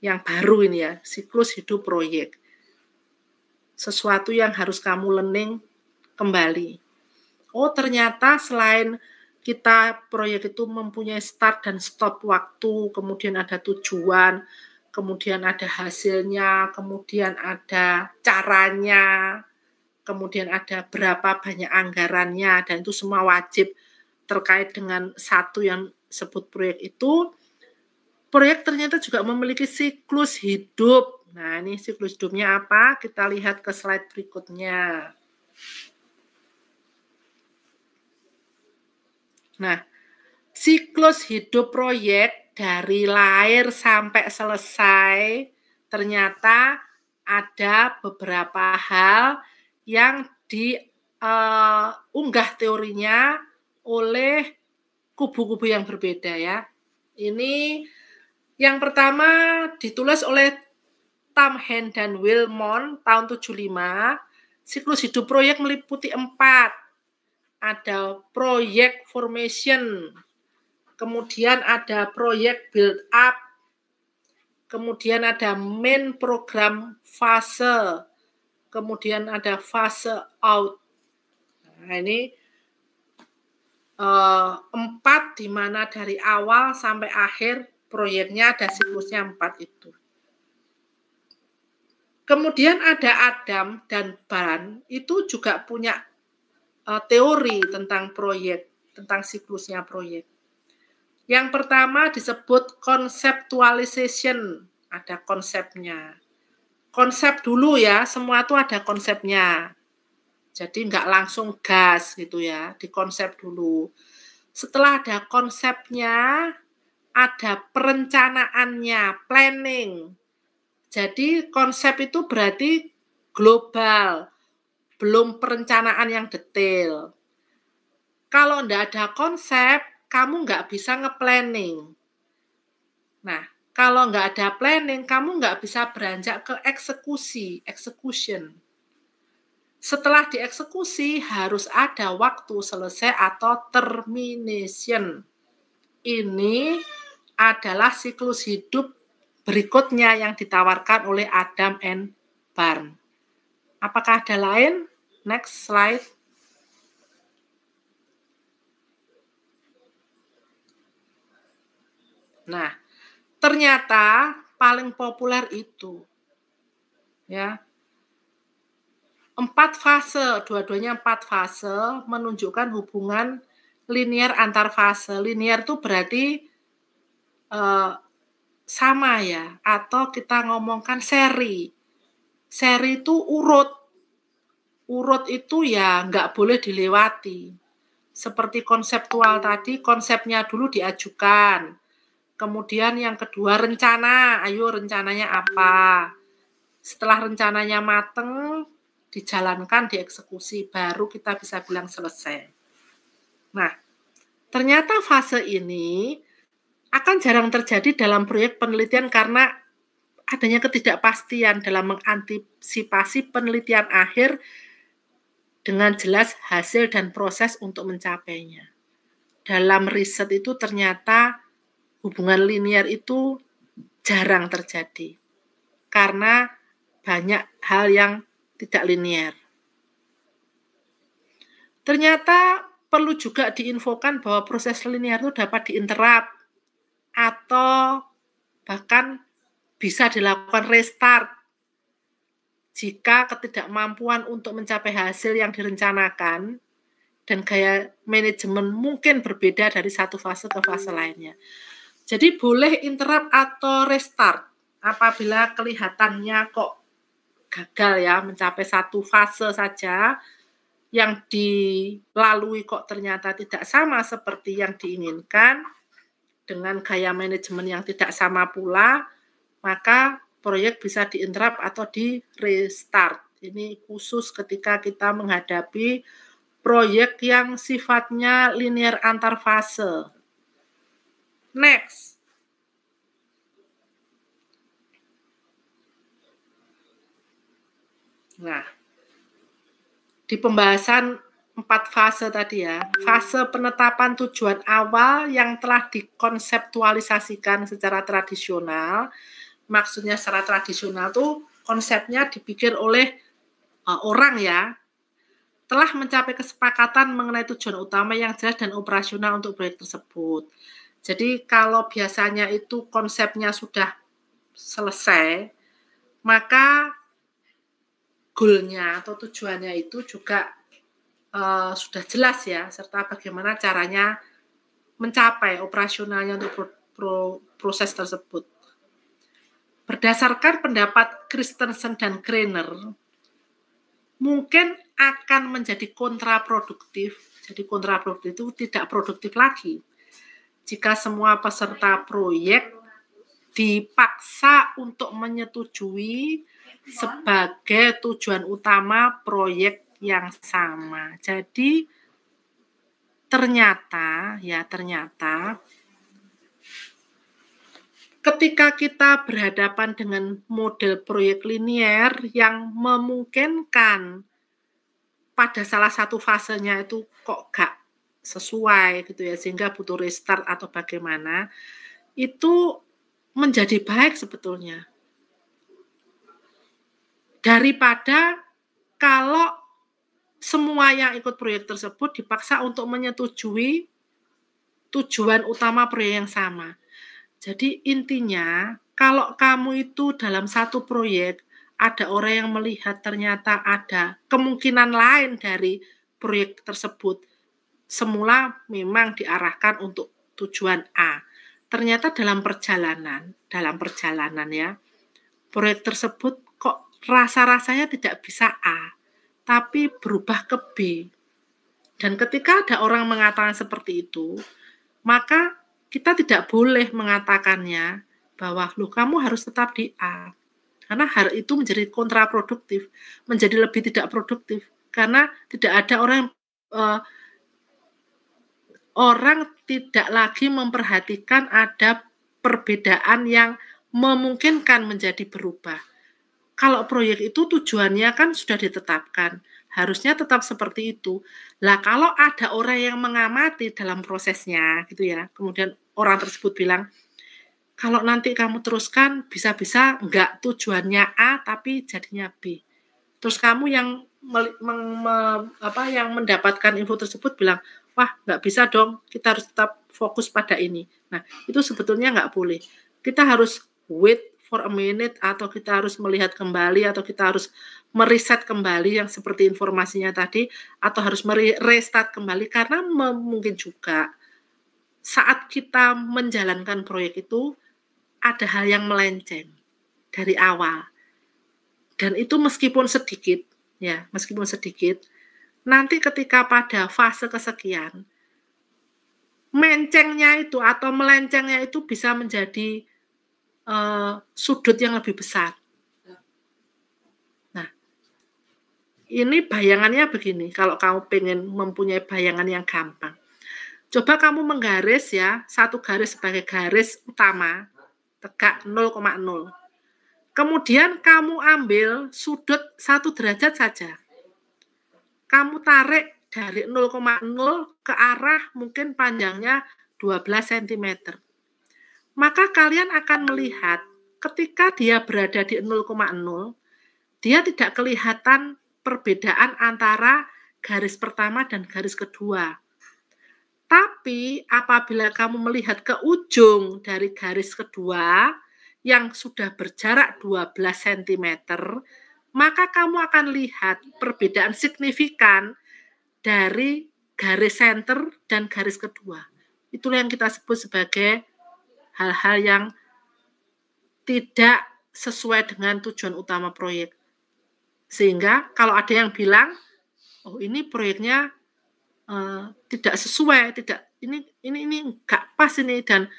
yang baru ini ya, siklus hidup proyek. Sesuatu yang harus kamu learning kembali. Oh, ternyata selain kita proyek itu mempunyai start dan stop waktu, kemudian ada tujuan, kemudian ada hasilnya, kemudian ada caranya, kemudian ada berapa banyak anggarannya, dan itu semua wajib terkait dengan satu yang disebut proyek itu. Proyek ternyata juga memiliki siklus hidup. Nah, ini siklus hidupnya apa? Kita lihat ke slide berikutnya. Nah, siklus hidup proyek dari lahir sampai selesai ternyata ada beberapa hal yang diunggah teorinya oleh kubu-kubu yang berbeda ya. Ini yang pertama ditulis oleh Tamhen dan Wilmon tahun 75. Siklus hidup proyek meliputi 4. Ada proyek formation, kemudian ada proyek build up, kemudian ada main program fase, kemudian ada fase out. Nah, ini 4 di mana dari awal sampai akhir proyeknya ada siklusnya 4 itu. Kemudian ada Adam dan Ban, itu juga punya teori tentang proyek, tentang siklusnya proyek. Yang pertama disebut conceptualization, ada konsepnya. Konsep dulu ya, semua itu ada konsepnya. Jadi nggak langsung gas gitu ya, dikonsep dulu. Setelah ada konsepnya, ada perencanaannya, planning. Jadi konsep itu berarti global, belum perencanaan yang detail. Kalau enggak ada konsep, kamu enggak bisa nge-planning. Nah, kalau enggak ada planning, kamu enggak bisa beranjak ke execution. Setelah dieksekusi, harus ada waktu selesai atau termination. Ini adalah siklus hidup berikutnya yang ditawarkan oleh Adam and Barn. Apakah ada lain? Next slide. Nah, ternyata paling populer itu ya 4 fase, dua-duanya 4 fase menunjukkan hubungan linear antar fase. Linear itu berarti sama ya, atau kita ngomongkan seri. Seri itu urut. Urut itu ya nggak boleh dilewati. Seperti konseptual tadi, konsepnya dulu diajukan. Kemudian yang kedua rencana, ayo rencananya apa. Setelah rencananya mateng, dijalankan, dieksekusi, baru kita bisa bilang selesai. Nah, ternyata fase ini akan jarang terjadi dalam proyek penelitian karena adanya ketidakpastian dalam mengantisipasi penelitian akhir dengan jelas hasil dan proses untuk mencapainya. Dalam riset itu ternyata hubungan linear itu jarang terjadi karena banyak hal yang tidak linear. Ternyata perlu juga diinfokan bahwa proses linear itu dapat diinterrupt atau bahkan bisa dilakukan restart jika ketidakmampuan untuk mencapai hasil yang direncanakan dan gaya manajemen mungkin berbeda dari satu fase ke fase lainnya. Jadi boleh interrupt atau restart apabila kelihatannya kok gagal ya mencapai satu fase saja, yang dilalui kok ternyata tidak sama seperti yang diinginkan, dengan gaya manajemen yang tidak sama pula, maka proyek bisa di-interrupt atau di-restart. Ini khusus ketika kita menghadapi proyek yang sifatnya linear antar fase. Next. Nah, di pembahasan 4 fase tadi ya, fase penetapan tujuan awal yang telah dikonseptualisasikan secara tradisional, maksudnya secara tradisional tuh konsepnya dipikir oleh orang ya, telah mencapai kesepakatan mengenai tujuan utama yang jelas dan operasional untuk proyek tersebut. Jadi kalau biasanya itu konsepnya sudah selesai, maka goalnya atau tujuannya itu juga sudah jelas ya, serta bagaimana caranya mencapai operasionalnya untuk proses tersebut. Berdasarkan pendapat Christensen dan Greiner, mungkin akan menjadi kontraproduktif. Jadi kontraproduktif itu tidak produktif lagi jika semua peserta proyek dipaksa untuk menyetujui sebagai tujuan utama proyek yang sama. Jadi ternyata ketika kita berhadapan dengan model proyek linear yang memungkinkan pada salah satu fasenya itu kok gak sesuai gitu ya, sehingga butuh restart atau bagaimana, itu menjadi baik sebetulnya. Daripada kalau semua yang ikut proyek tersebut dipaksa untuk menyetujui tujuan utama proyek yang sama. Jadi intinya, kalau kamu itu dalam satu proyek, ada orang yang melihat ternyata ada kemungkinan lain dari proyek tersebut. Semula memang diarahkan untuk tujuan A. Ternyata dalam perjalanan ya, proyek tersebut kok rasa-rasanya tidak bisa A, tapi berubah ke B. Dan ketika ada orang mengatakan seperti itu, maka kita tidak boleh mengatakannya bahwa kamu harus tetap di A. Karena hal itu menjadi kontraproduktif, menjadi lebih tidak produktif. Karena tidak ada orang tidak lagi memperhatikan ada perbedaan yang memungkinkan menjadi berubah. Kalau proyek itu tujuannya kan sudah ditetapkan, harusnya tetap seperti itu. Lah kalau ada orang yang mengamati dalam prosesnya gitu ya, kemudian orang tersebut bilang, kalau nanti kamu teruskan bisa-bisa enggak tujuannya A tapi jadinya B. Terus kamu yang yang mendapatkan info tersebut bilang, wah nggak bisa dong, kita harus tetap fokus pada ini. Nah itu sebetulnya nggak boleh. Kita harus wait for a minute, atau kita harus melihat kembali, atau kita harus meriset kembali yang seperti informasinya tadi, atau harus merestart kembali, karena mungkin juga saat kita menjalankan proyek itu ada hal yang melenceng dari awal. Dan itu meskipun sedikit, ya, meskipun sedikit, nanti ketika pada fase kesekian, mencengnya itu atau melencengnya itu bisa menjadi sudut yang lebih besar. Nah, ini bayangannya begini, kalau kamu pengen mempunyai bayangan yang gampang. Coba kamu menggaris ya, satu garis sebagai garis utama, tegak 0,0. Kemudian kamu ambil sudut 1 derajat saja. Kamu tarik dari 0,0 ke arah mungkin panjangnya 12 cm. Maka kalian akan melihat ketika dia berada di 0,0, dia tidak kelihatan perbedaan antara garis pertama dan garis kedua. Tapi apabila kamu melihat ke ujung dari garis kedua yang sudah berjarak 12 cm, maka kamu akan lihat perbedaan signifikan dari garis center dan garis kedua. Itulah yang kita sebut sebagai hal-hal yang tidak sesuai dengan tujuan utama proyek. Sehingga kalau ada yang bilang, oh ini proyeknya tidak sesuai, ini nggak pas ini, dan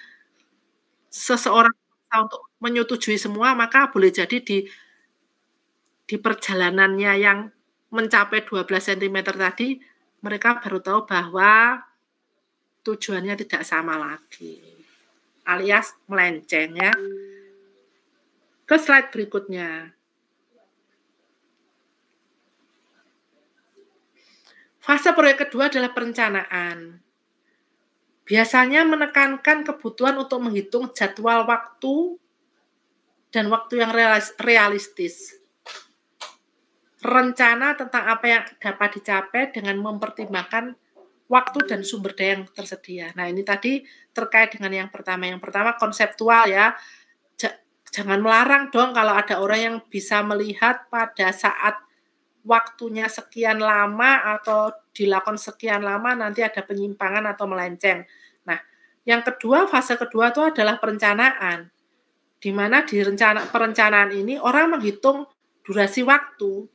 seseorang untuk menyetujui semua, maka boleh jadi di perjalanannya yang mencapai 12 cm tadi, mereka baru tahu bahwa tujuannya tidak sama lagi, alias melenceng ya. Ke slide berikutnya. Fase proyek kedua adalah perencanaan. Biasanya menekankan kebutuhan untuk menghitung jadwal waktu dan waktu yang realistis. Rencana tentang apa yang dapat dicapai dengan mempertimbangkan waktu dan sumber daya yang tersedia. Nah, ini tadi terkait dengan yang pertama. Yang pertama konseptual ya. Jangan melarang dong kalau ada orang yang bisa melihat pada saat waktunya sekian lama atau dilakukan sekian lama nanti ada penyimpangan atau melenceng. Nah, yang kedua, fase kedua itu adalah perencanaan. Di mana di perencanaan ini orang menghitung durasi waktu,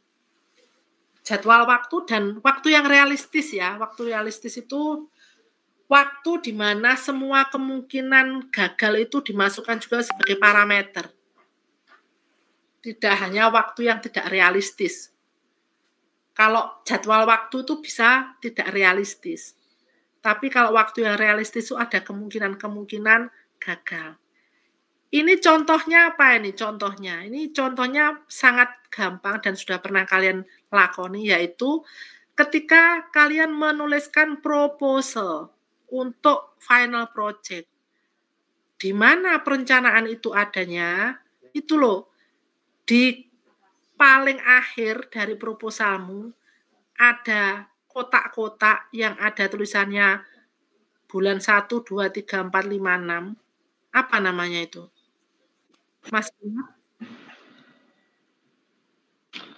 jadwal waktu, dan waktu yang realistis ya. Waktu realistis itu waktu di mana semua kemungkinan gagal itu dimasukkan juga sebagai parameter. Tidak hanya waktu yang tidak realistis. Kalau jadwal waktu itu bisa tidak realistis. Tapi kalau waktu yang realistis itu ada kemungkinan-kemungkinan gagal. Ini contohnya apa ini? Ini contohnya sangat gampang dan sudah pernah kalian lakoni, yaitu ketika kalian menuliskan proposal untuk final project. Di mana perencanaan itu adanya, itu loh, di paling akhir dari proposalmu ada kotak-kotak yang ada tulisannya bulan 1, 2, 3, 4, 5, 6. Apa namanya itu? Mas?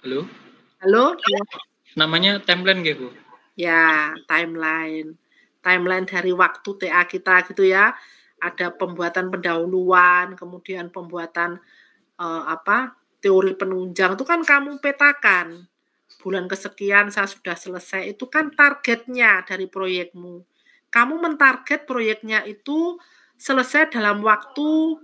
Halo? Halo? Ya. Namanya timeline gitu? Ya, timeline. Timeline dari waktu TA kita gitu ya. Ada pembuatan pendahuluan, kemudian pembuatan teori penunjang, itu kan kamu petakan. Bulan kesekian saya sudah selesai, itu kan targetnya dari proyekmu. Kamu mentarget proyeknya itu selesai dalam waktu,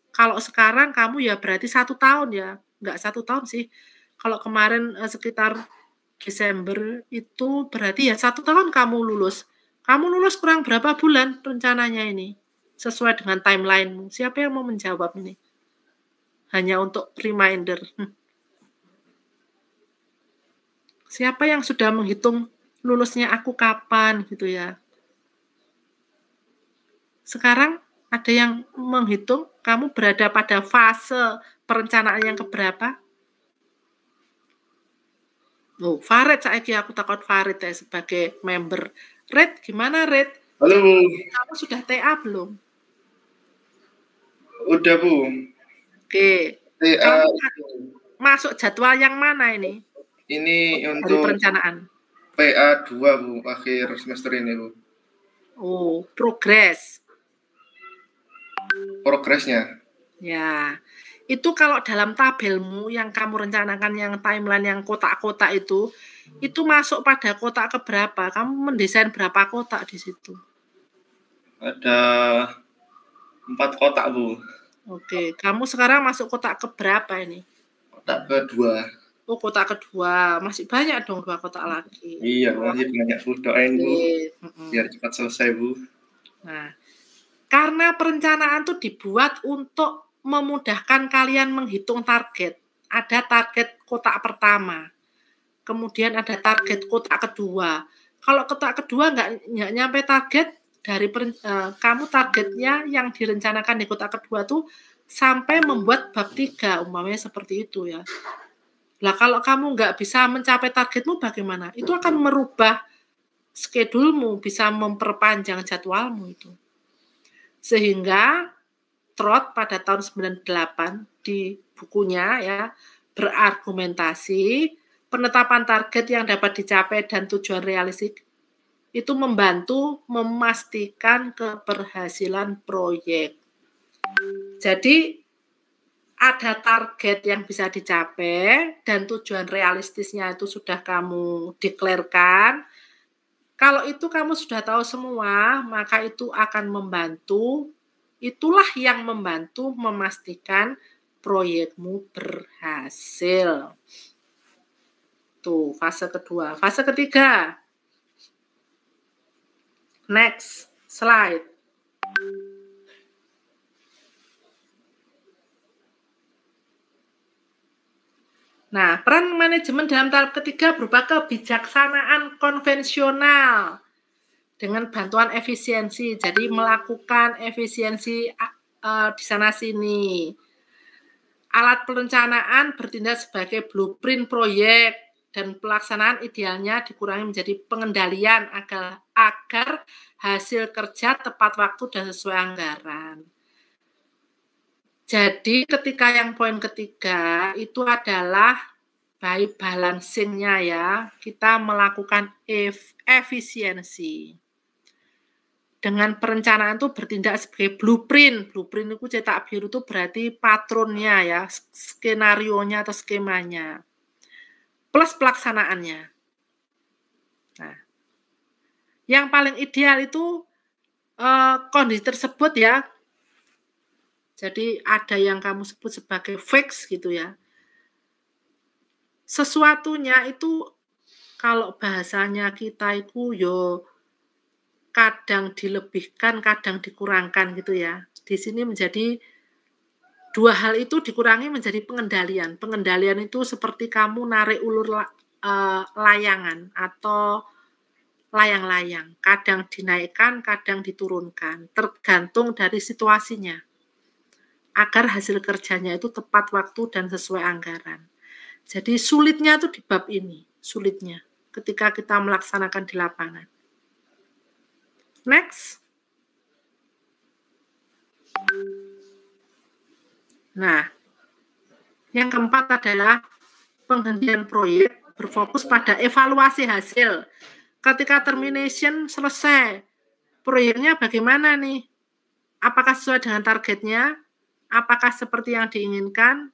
kalau sekarang kamu ya berarti 1 tahun ya, enggak 1 tahun sih. Kalau kemarin sekitar Desember itu berarti ya 1 tahun kamu lulus. Kamu lulus kurang berapa bulan rencananya ini? Sesuai dengan timeline-mu. Siapa yang mau menjawab ini? Hanya untuk reminder. Siapa yang sudah menghitung lulusnya aku kapan gitu ya? Sekarang ada yang menghitung kamu berada pada fase perencanaan yang keberapa? Oh, Farid, saiki aku takut Farid ya sebagai member. Red, gimana Red? Halo Bu. Kamu sudah TA belum? Udah Bu. Oke. TA masuk jadwal yang mana ini? Ini dari untuk perencanaan. PA 2 Bu, akhir semester ini Bu. Oh, progres. progresnya. Ya, itu kalau dalam tabelmu yang kamu rencanakan yang timeline yang kotak-kotak itu masuk pada kotak keberapa? Kamu mendesain berapa kotak di situ? Ada 4 kotak, Bu. Oke, kamu sekarang masuk kotak keberapa ini? Kotak kedua. Oh, kotak kedua. Masih banyak dong 2 kotak lagi. Iya, masih banyak, Bu. Doain, Bu. Oke. Biar cepat selesai, Bu. Nah, karena perencanaan itu dibuat untuk memudahkan kalian menghitung target. Ada target kotak pertama, kemudian ada target kotak kedua. Kalau kotak kedua nggak nyampe target, dari kamu targetnya yang direncanakan di kotak kedua tuh sampai membuat bab 3, umpamanya seperti itu ya. Lah kalau kamu nggak bisa mencapai targetmu bagaimana? Itu akan merubah schedule-mu, bisa memperpanjang jadwalmu itu. Sehingga Trott pada tahun 98 di bukunya ya berargumentasi penetapan target yang dapat dicapai dan tujuan realistik itu membantu memastikan keberhasilan proyek. Jadi ada target yang bisa dicapai dan tujuan realistisnya itu sudah kamu deklarkan. Kalau itu kamu sudah tahu semua, maka itu akan membantu. Itulah yang membantu memastikan proyekmu berhasil. Tuh, fase kedua. Fase ketiga. Next slide. Nah, peran manajemen dalam tahap ketiga berupa kebijaksanaan konvensional dengan bantuan efisiensi. Jadi melakukan efisiensi di sana-sini. Alat perencanaan bertindak sebagai blueprint proyek dan pelaksanaan idealnya dikurangi menjadi pengendalian agar hasil kerja tepat waktu dan sesuai anggaran. Jadi ketika yang poin ketiga itu adalah by balancing-nya ya, kita melakukan efisiensi. Dengan perencanaan itu bertindak sebagai blueprint. Blueprint itu cetak biru itu berarti patronnya ya, skenario-nya atau skemanya. Plus pelaksanaannya. Nah, yang paling ideal itu kondisi tersebut ya. Jadi ada yang kamu sebut sebagai fix gitu ya. Sesuatunya itu kalau bahasanya kita itu yo kadang dilebihkan, kadang dikurangkan gitu ya. Di sini menjadi dua hal itu dikurangi menjadi pengendalian. Pengendalian itu seperti kamu narik ulur layangan atau layang-layang. Kadang dinaikkan, kadang diturunkan. Tergantung dari situasinya. Agar hasil kerjanya itu tepat waktu dan sesuai anggaran. Jadi sulitnya itu di bab ini. Sulitnya ketika kita melaksanakan di lapangan. Next. Nah, yang keempat adalah penghentian proyek berfokus pada evaluasi hasil. Ketika termination selesai, proyeknya bagaimana nih? Apakah sesuai dengan targetnya? Apakah seperti yang diinginkan?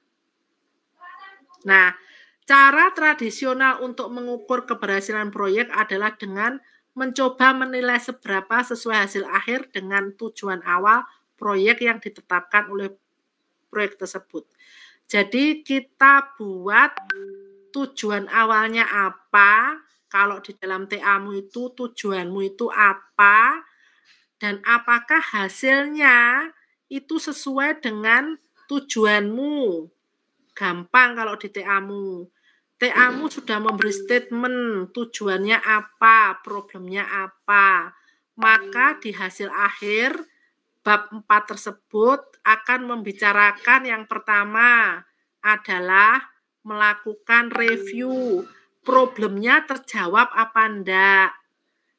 Nah, cara tradisional untuk mengukur keberhasilan proyek adalah dengan mencoba menilai seberapa sesuai hasil akhir dengan tujuan awal proyek yang ditetapkan oleh proyek tersebut. Jadi kita buat tujuan awalnya apa, kalau di dalam TA-mu itu tujuanmu itu apa, dan apakah hasilnya itu sesuai dengan tujuanmu. Gampang kalau di TA-mu. TA-mu sudah memberi statement tujuannya apa, problemnya apa. Maka di hasil akhir bab 4 tersebut akan membicarakan yang pertama adalah melakukan review. Problemnya terjawab apa enggak?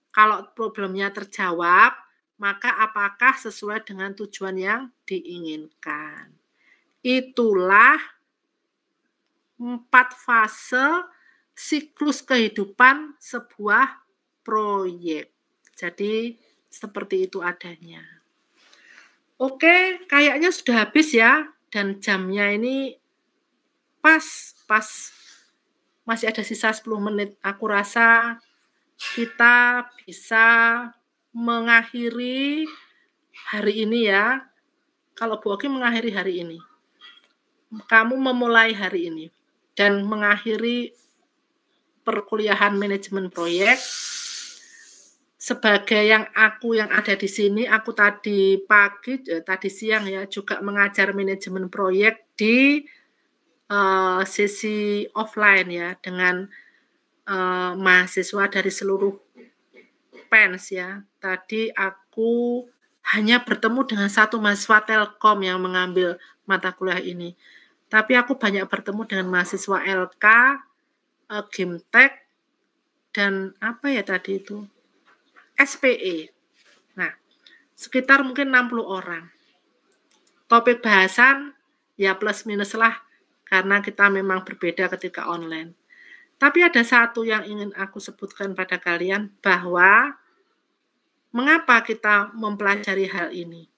Kalau problemnya terjawab, maka apakah sesuai dengan tujuan yang diinginkan? Itulah 4 fase siklus kehidupan sebuah proyek. Jadi seperti itu adanya. Oke, kayaknya sudah habis ya, dan jamnya ini pas masih ada sisa 10 menit. Aku rasa kita bisa mengakhiri hari ini ya. Kalau Bu Oki mengakhiri hari ini, kamu memulai hari ini dan mengakhiri perkuliahan manajemen proyek. Sebagai yang ada di sini, aku tadi siang ya juga mengajar manajemen proyek di sesi offline ya dengan mahasiswa dari seluruh PENS ya. Tadi aku hanya bertemu dengan satu mahasiswa Telkom yang mengambil mata kuliah ini. Tapi aku banyak bertemu dengan mahasiswa LK, Gimtek, dan apa ya tadi itu? SPE. Nah, sekitar mungkin 60 orang. Topik bahasan ya plus minus lah karena kita memang berbeda ketika online. Tapi ada satu yang ingin aku sebutkan pada kalian bahwa mengapa kita mempelajari hal ini.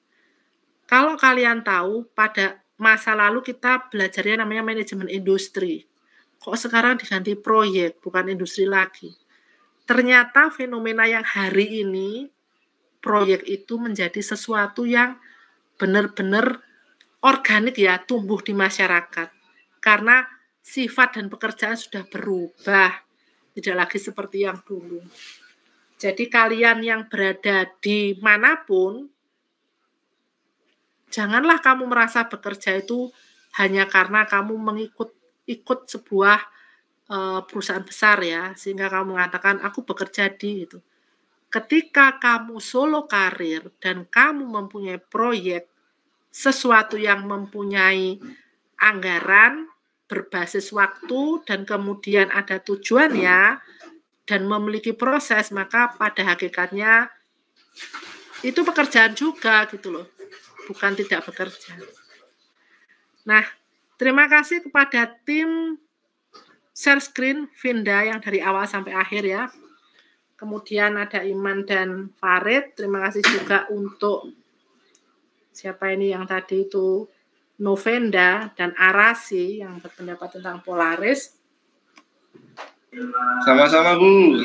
Kalau kalian tahu pada masa lalu kita belajarnya namanya manajemen industri. Kok sekarang diganti proyek, bukan industri lagi. Ternyata fenomena yang hari ini, proyek itu menjadi sesuatu yang benar-benar organik ya, tumbuh di masyarakat. Karena sifat dan pekerjaan sudah berubah, tidak lagi seperti yang dulu. Jadi kalian yang berada di manapun, janganlah kamu merasa bekerja itu hanya karena kamu ikut sebuah perusahaan besar ya, sehingga kamu mengatakan aku bekerja di itu. Ketika kamu solo karir dan kamu mempunyai proyek, sesuatu yang mempunyai anggaran, berbasis waktu, dan kemudian ada tujuannya, dan memiliki proses, maka pada hakikatnya itu pekerjaan juga gitu loh, bukan tidak bekerja. Nah, terima kasih kepada tim share screen Vinda yang dari awal sampai akhir ya. Kemudian ada Iman dan Farid. Terima kasih juga untuk siapa ini yang tadi itu Novenda dan Arasi yang berpendapat tentang Polaris. Sama-sama Bu.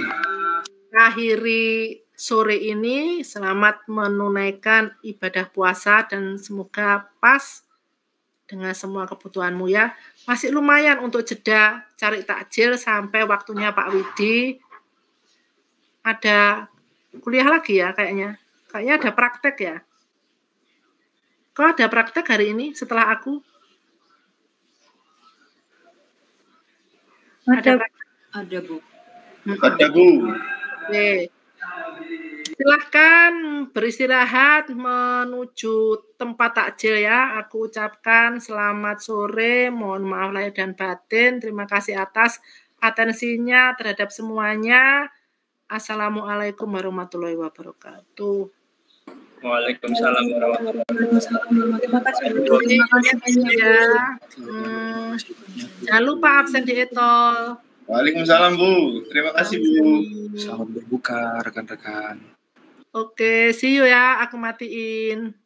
Akhiri sore ini selamat menunaikan ibadah puasa dan semoga pas dengan semua kebutuhanmu ya. Masih lumayan untuk jeda cari takjil sampai waktunya Pak Widi. Ada kuliah lagi ya kayaknya. Kayaknya ada praktek ya. Kok ada praktek hari ini setelah aku? Ada Bu. Ada Bu. Oke. Silahkan beristirahat menuju tempat takjil ya. Aku ucapkan selamat sore, mohon maaf lahir dan batin. Terima kasih atas atensinya terhadap semuanya. Assalamualaikum warahmatullahi wabarakatuh. Waalaikumsalam warahmatullahi wabarakatuh. Terima kasih. Terima kasih ya. Jangan lupa absen di etol. Waalaikumsalam Bu. Terima kasih Bu. Selamat berbuka rekan-rekan. Oke, see you ya. Aku matiin.